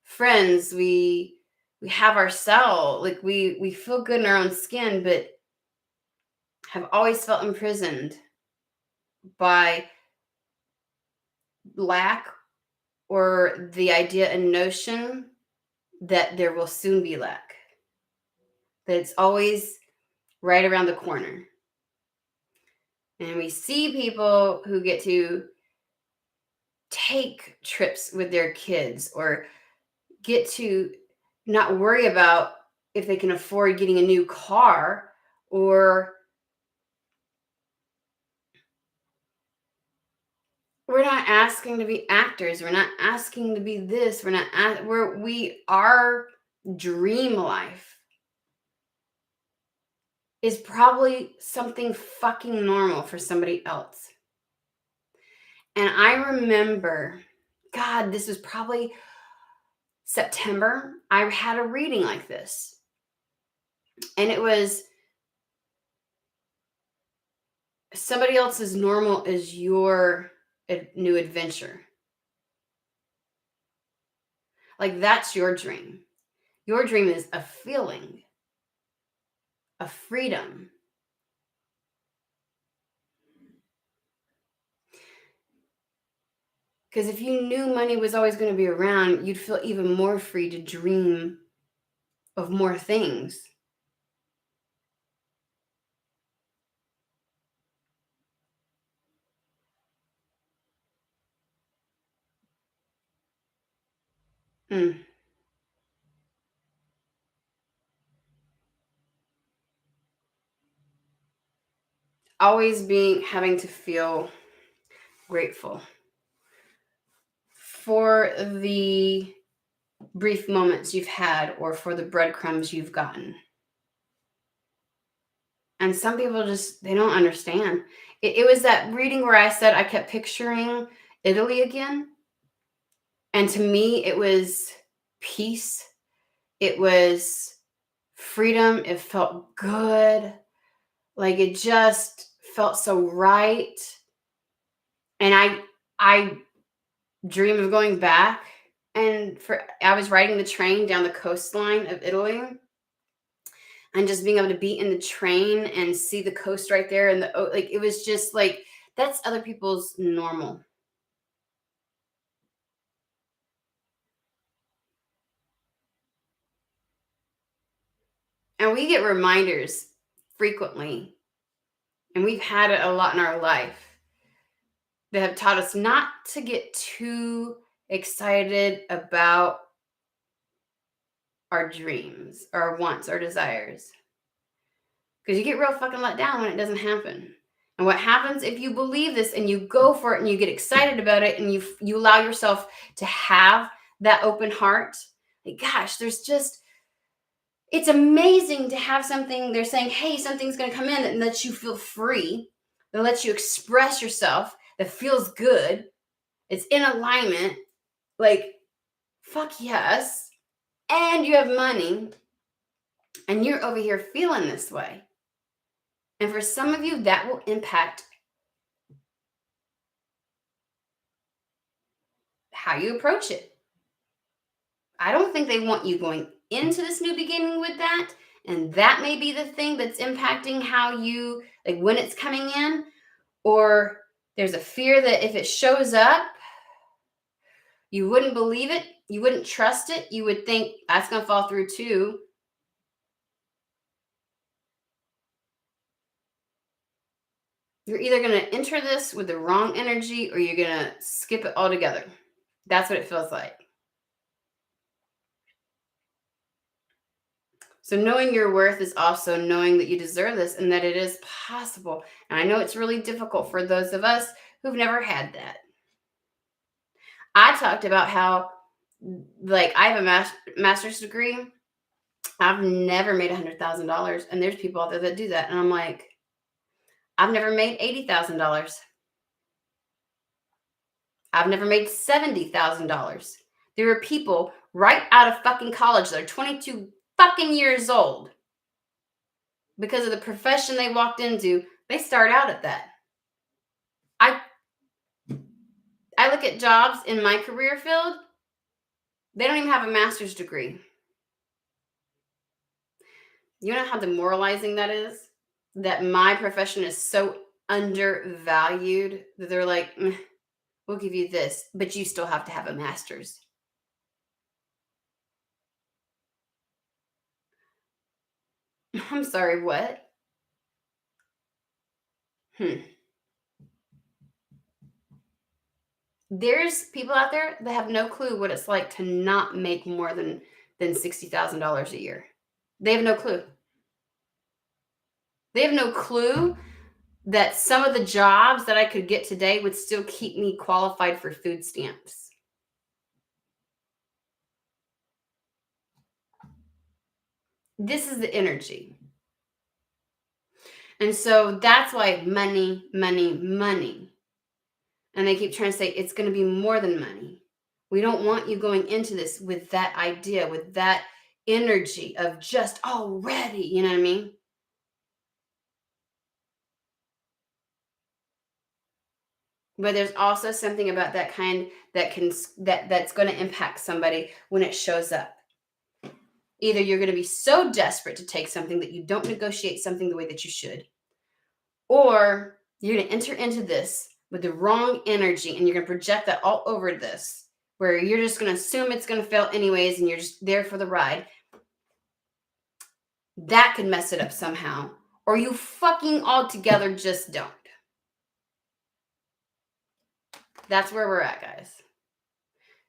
S1: friends. We have ourselves. Like we feel good in our own skin, but have always felt imprisoned by lack or the idea and notion that there will soon be lack. That it's always right around the corner. And we see people who get to take trips with their kids or get to not worry about if they can afford getting a new car, or we're not asking to be actors. We're not asking to be this. We're not, our dream life is probably something fucking normal for somebody else. And I remember, God, this was probably September. I had a reading like this. And it was somebody else's normal is your new adventure. Like, that's your dream. Your dream is a feeling, a freedom. Because if you knew money was always going to be around, you'd feel even more free to dream of more things. Mm. Always having to feel grateful for the brief moments you've had or for the breadcrumbs you've gotten. And some people just, they don't understand. It was that reading where I said I kept picturing Italy again. And to me, it was peace. It was freedom. It felt good. Like it just felt so right. And I dream of going back. And I was riding the train down the coastline of Italy and just being able to be in the train and see the coast right there and like it was just like that's other people's normal. And we get reminders frequently, and we've had it a lot in our life that have taught us not to get too excited about our dreams, our wants, our desires. Because you get real fucking let down when it doesn't happen. And what happens if you believe this and you go for it and you get excited about it and you allow yourself to have that open heart? Like, gosh, it's amazing to have something. They're saying, hey, something's going to come in that lets you feel free, that lets you express yourself, that feels good. It's in alignment. Like, fuck yes. And you have money and you're over here feeling this way. And for some of you, that will impact how you approach it. I don't think they want you going into this new beginning with that. And that may be the thing that's impacting how you, like when it's coming in, or there's a fear that if it shows up, you wouldn't believe it, you wouldn't trust it, you would think that's going to fall through too. You're either going to enter this with the wrong energy or you're going to skip it altogether. That's what it feels like. So knowing your worth is also knowing that you deserve this and that it is possible. And I know it's really difficult for those of us who've never had that. I talked about how, like, I have a master's degree. I've never made $100,000, and there's people out there that do that. And I'm like, I've never made $80,000. I've never made $70,000. There are people right out of fucking college that are 22 fucking years old. Because of the profession they walked into, they start out at that. I look at jobs in my career field, they don't even have a master's degree. You know how demoralizing that is? That my profession is so undervalued that they're like, we'll give you this, but you still have to have a master's. I'm sorry, what? There's people out there that have no clue what it's like to not make more than $60,000 a year. They have no clue. They have no clue that some of the jobs that I could get today would still keep me qualified for food stamps. This is the energy. And so that's why money, money, money. And they keep trying to say it's going to be more than money. We don't want you going into this with that idea, with that energy of just already, you know what I mean? But there's also something about that kind that's going to impact somebody when it shows up. Either you're going to be so desperate to take something that you don't negotiate something the way that you should, or you're going to enter into this with the wrong energy and you're going to project that all over this, where you're just going to assume it's going to fail anyways and you're just there for the ride. That could mess it up somehow. Or you fucking altogether just don't. That's where we're at, guys.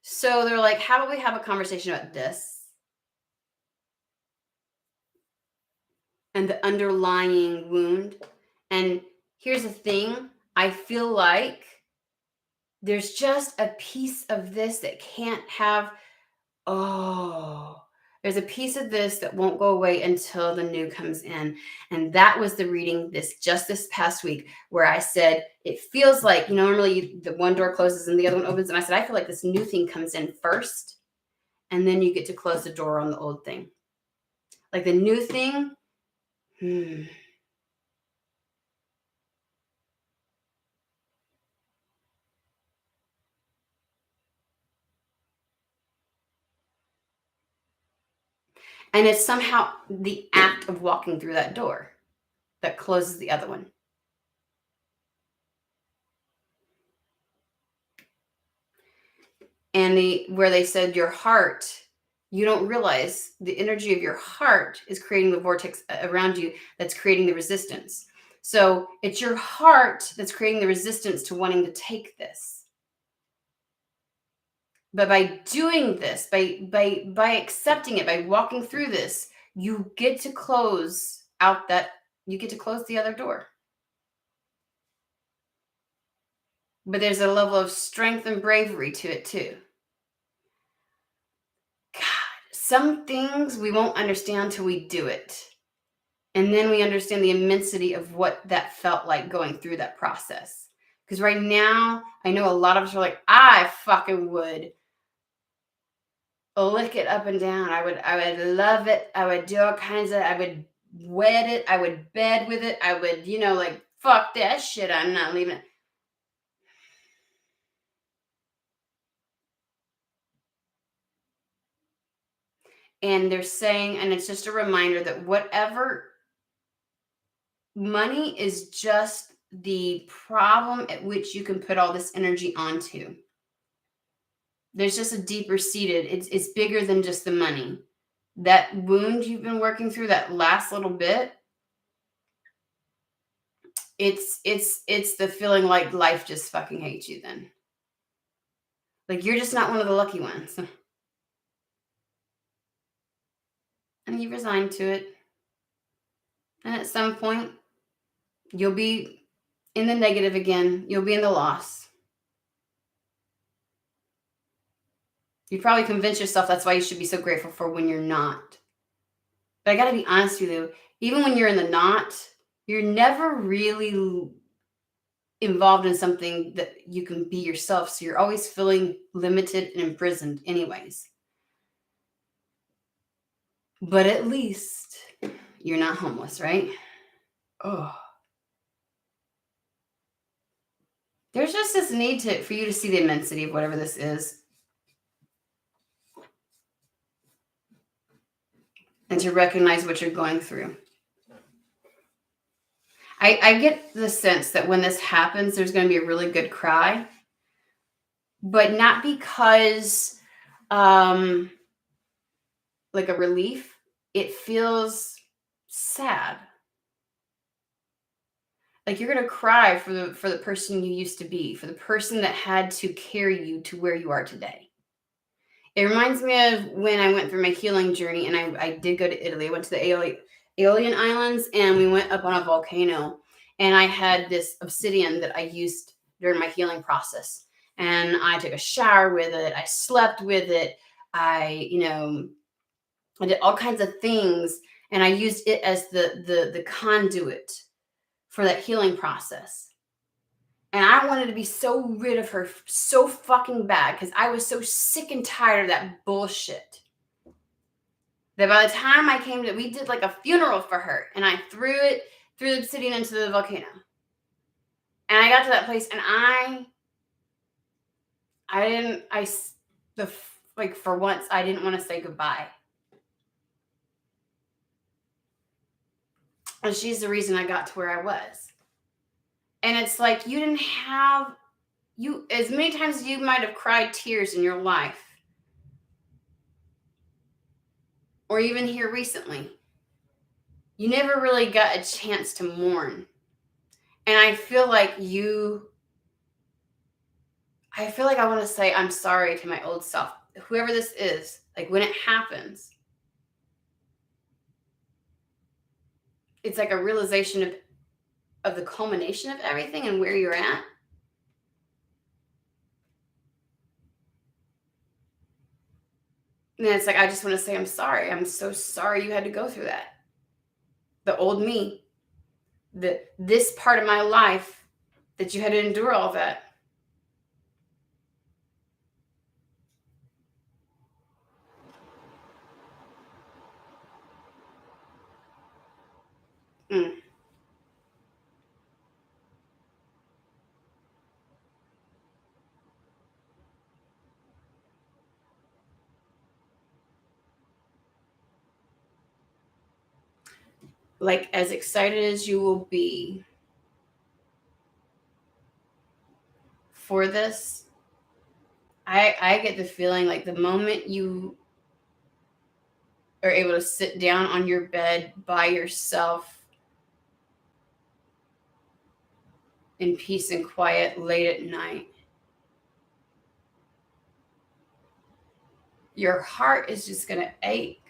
S1: So they're like, how about we have a conversation about this? And the underlying wound. And here's the thing. I feel like there's just a piece of this that can't have, there's a piece of this that won't go away until the new comes in. And that was the reading this past week where I said, it feels like, normally the one door closes and the other one opens. And I said, I feel like this new thing comes in first, and then you get to close the door on the old thing. Like the new thing, And it's somehow the act of walking through that door that closes the other one. And where they said your heart, you don't realize the energy of your heart is creating the vortex around you that's creating the resistance. So it's your heart that's creating the resistance to wanting to take this. But by doing this, by accepting it, by walking through this, you get to close out that, you get to close the other door. But there's a level of strength and bravery to it too. God, some things we won't understand till we do it. And then we understand the immensity of what that felt like going through that process. Because right now, I know a lot of us are like, I fucking would lick it up and down. I would love it. I would do all kinds of, I would wet it. I would bed with it. I would, like, fuck that shit. I'm not leaving it. And they're saying, and it's just a reminder that whatever, money is just the problem at which you can put all this energy onto. There's just a deeper seated, it's bigger than just the money. That wound you've been working through, that last little bit, it's the feeling like life just fucking hates you then. Like you're just not one of the lucky ones. And you resign to it. And at some point, you'll be in the negative again. You'll be in the loss. You probably convince yourself that's why you should be so grateful for when you're not. But I got to be honest with you, even when you're in the not, you're never really involved in something that you can be yourself. So you're always feeling limited and imprisoned anyways. But at least you're not homeless, right? Oh. There's just this need for you to see the immensity of whatever this is. And to recognize what you're going through. I get the sense that when this happens, there's going to be a really good cry. But not because like a relief. It feels sad. Like you're going to cry for the person you used to be, for the person that had to carry you to where you are today. It reminds me of when I went through my healing journey, and I did go to Italy. I went to the Aeolian Islands, and we went up on a volcano, and I had this obsidian that I used during my healing process. And I took a shower with it. I slept with it. I did all kinds of things, and I used it as the conduit for that healing process. And I wanted to be so rid of her so fucking bad because I was so sick and tired of that bullshit. That by the time I came we did like a funeral for her, and I threw the obsidian into the volcano. And I got to that place, and for once, I didn't want to say goodbye. And she's the reason I got to where I was. And it's like, you didn't have, as many times as you might have cried tears in your life, or even here recently, you never really got a chance to mourn. And I feel like I want to say I'm sorry to my old self, whoever this is, like when it happens, it's like a realization of the culmination of everything and where you're at. And it's like, I just want to say, I'm sorry. I'm so sorry you had to go through that. The old me, this part of my life that you had to endure all that. Mm. like as excited as you will be for this, I get the feeling like the moment you are able to sit down on your bed by yourself in peace and quiet late at night, your heart is just going to ache.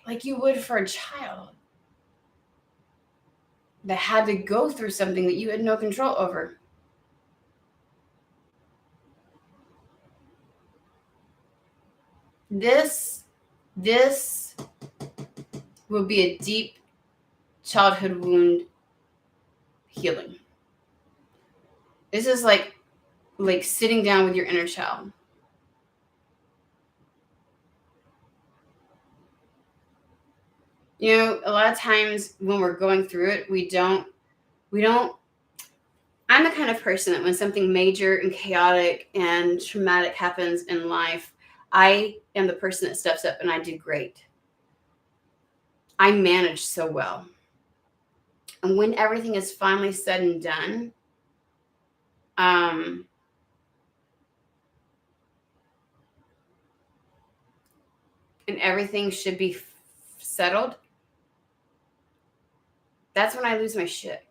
S1: Like you would for a child that had to go through something that you had no control over. This will be a deep childhood wound healing. This is like sitting down with your inner child. You know, a lot of times when we're going through it, we don't I'm the kind of person that when something major and chaotic and traumatic happens in life, I am the person that steps up and I do great. I manage so well. And when everything is finally said and done, and everything should be settled, that's when I lose my shit.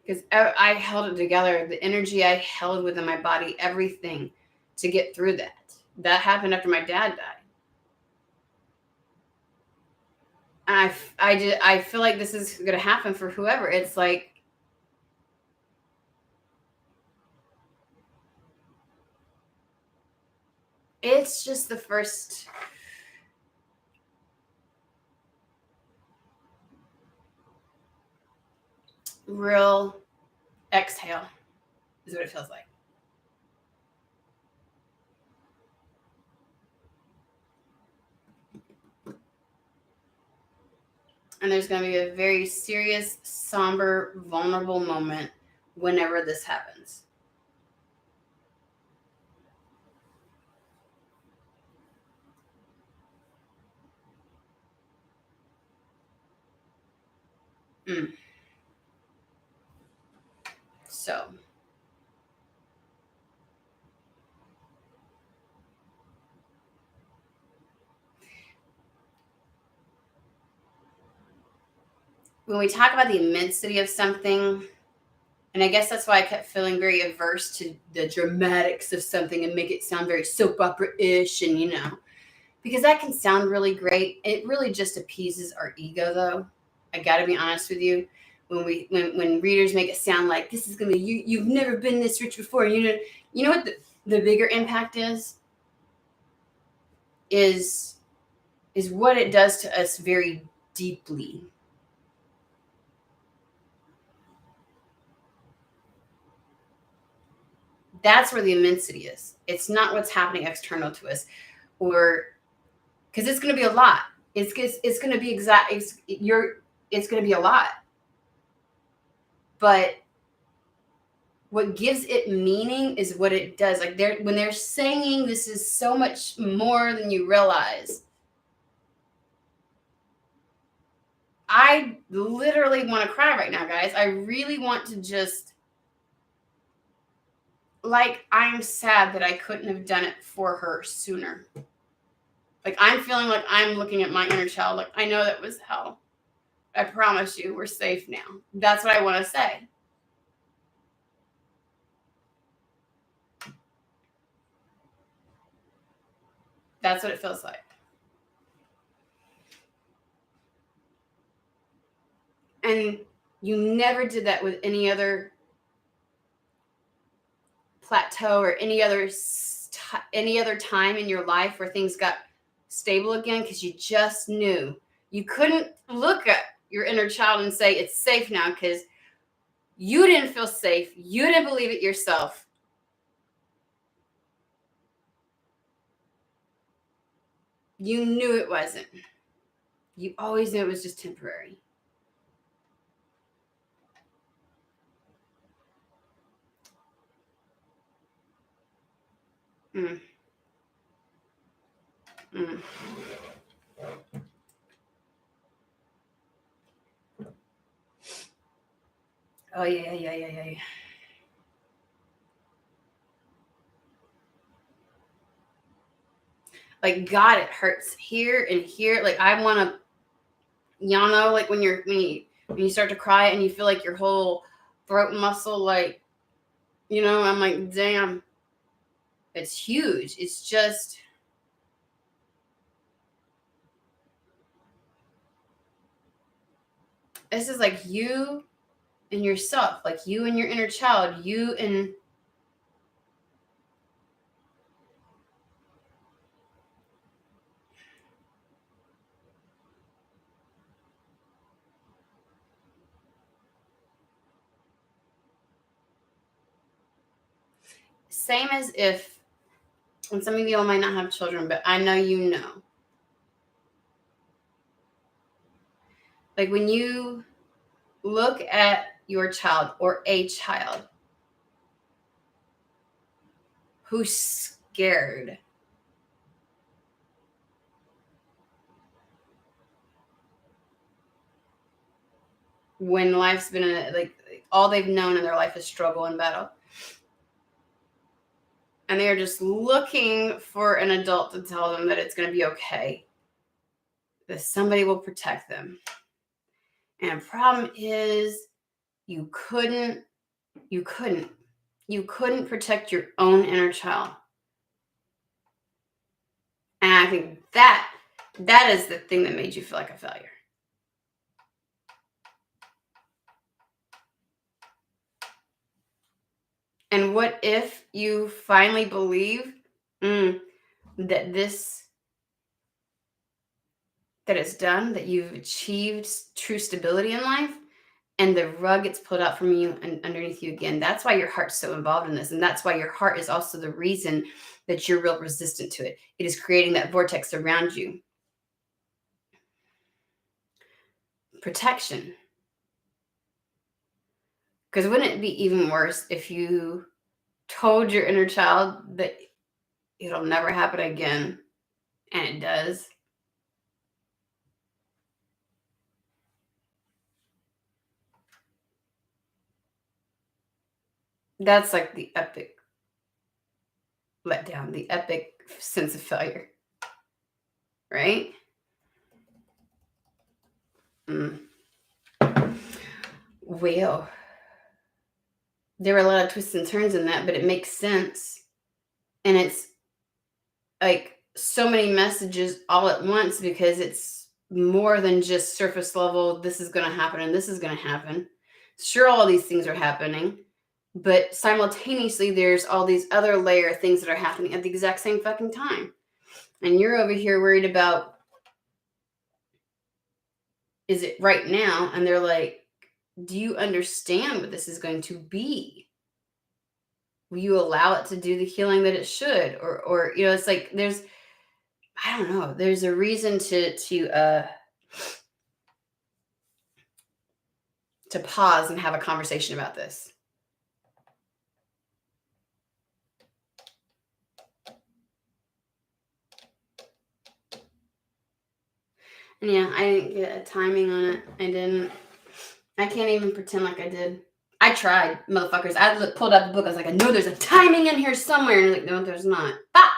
S1: Because I held it together, the energy I held within my body, everything to get through that. That happened after my dad died. And I feel like this is going to happen for whoever. It's like, it's just the first real exhale is what it feels like. And there's going to be a very serious, somber, vulnerable moment whenever this happens. So when we talk about the immensity of something, and I guess that's why I kept feeling very averse to the dramatics of something and make it sound very soap opera-ish, and because that can sound really great. It really just appeases our ego, though. I got to be honest with you. When readers make it sound like this is gonna be you've never been this rich before, and you know what the bigger impact is what it does to us very deeply. That's where the immensity is. It's not what's happening external to us, or because it's going to be a lot. It's going to be exact. It's going to be a lot. But what gives it meaning is what it does. Like when they're saying this is so much more than you realize. I literally want to cry right now, guys. I really want to just, like, I'm sad that I couldn't have done it for her sooner. Like, I'm feeling like I'm looking at my inner child. Like, I know that was hell. I promise you, we're safe now. That's what I want to say. That's what it feels like. And you never did that with any other plateau or any other time in your life where things got stable again, because you just knew. You couldn't look at your inner child and say it's safe now because you didn't feel safe. You didn't believe it yourself. You knew it wasn't. You always knew it was just temporary. Mm. Mm. Oh, yeah. Like, God, it hurts here and here. Like, I want to, y'all know, like when you start to cry and you feel like your whole throat muscle, like, I'm like, damn, it's huge. It's just, this is like you and yourself, like you and your inner child, you and same as if, and some of you all might not have children, but I know you know. Like when you look at your child or a child who's scared, when life's been like all they've known in their life is struggle and battle, and they are just looking for an adult to tell them that it's going to be okay, that somebody will protect them. And the problem is you couldn't protect your own inner child. And I think that is the thing that made you feel like a failure. And what if you finally believe that it's done, that you've achieved true stability in life, and the rug gets pulled out from you and underneath you again? That's why your heart's so involved in this. And that's why your heart is also the reason that you're real resistant to it. It is creating that vortex around you. Protection. Because wouldn't it be even worse if you told your inner child that it'll never happen again, and it does? That's like the epic letdown, the epic sense of failure, right? Well, there were a lot of twists and turns in that, but it makes sense. And it's like so many messages all at once, because it's more than just surface level. This is going to happen and this is going to happen. Sure, all these things are happening, but simultaneously there's all these other layer things that are happening at the exact same fucking time. And you're over here worried about, is it right now? And they're like, do you understand what this is going to be? Will you allow it to do the healing that it should? Or it's like I don't know, there's a reason to pause and have a conversation about this. And yeah, I didn't get a timing on it. I can't even pretend like I did. I tried, motherfuckers. I pulled out the book. I was like, I know there's a timing in here somewhere. And like, no, there's not. Fuck.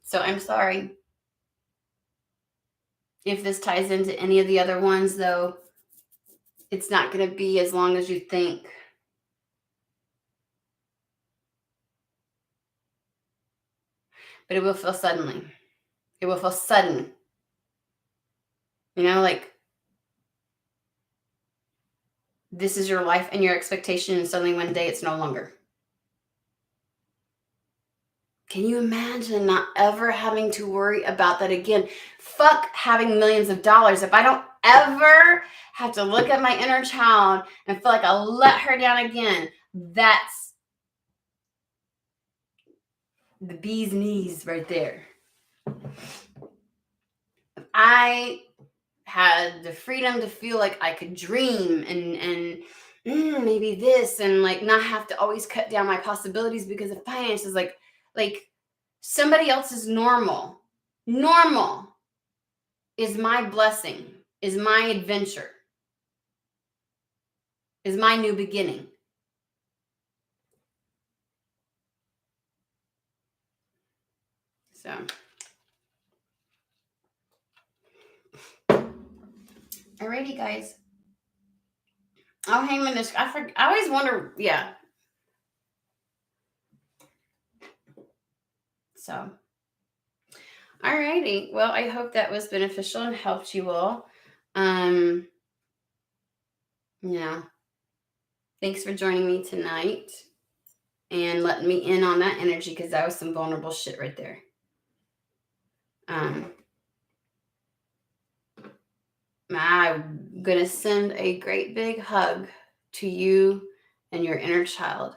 S1: So I'm sorry. If this ties into any of the other ones, though, it's not going to be as long as you think. But it will feel suddenly. It will feel sudden. Like this is your life and your expectation, and suddenly one day it's no longer. Can you imagine not ever having to worry about that again? Fuck having millions of dollars. If I don't ever have to look at my inner child and feel like I'll let her down again, that's the bee's knees right there. If I had the freedom to feel like I could dream and maybe this, and like not have to always cut down my possibilities because of finances. Like somebody else's normal is my blessing, is my adventure, is my new beginning. So, alrighty, guys. I'll hang my this. I always wonder. Yeah. So, alrighty. Well, I hope that was beneficial and helped you all. Yeah. Thanks for joining me tonight and letting me in on that energy, because that was some vulnerable shit right there. I'm gonna send a great big hug to you and your inner child,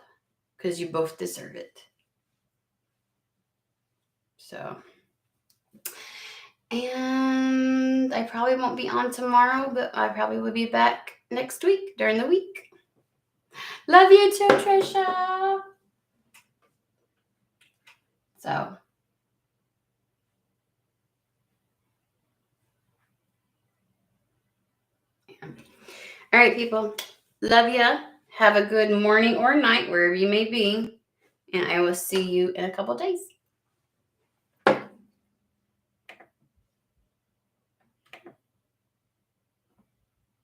S1: because you both deserve it. So, and I probably won't be on tomorrow, but I probably will be back next week during the week. Love you too, Trisha. So, yeah. All right, people. Love ya. Have a good morning or night, wherever you may be. And I will see you in a couple days.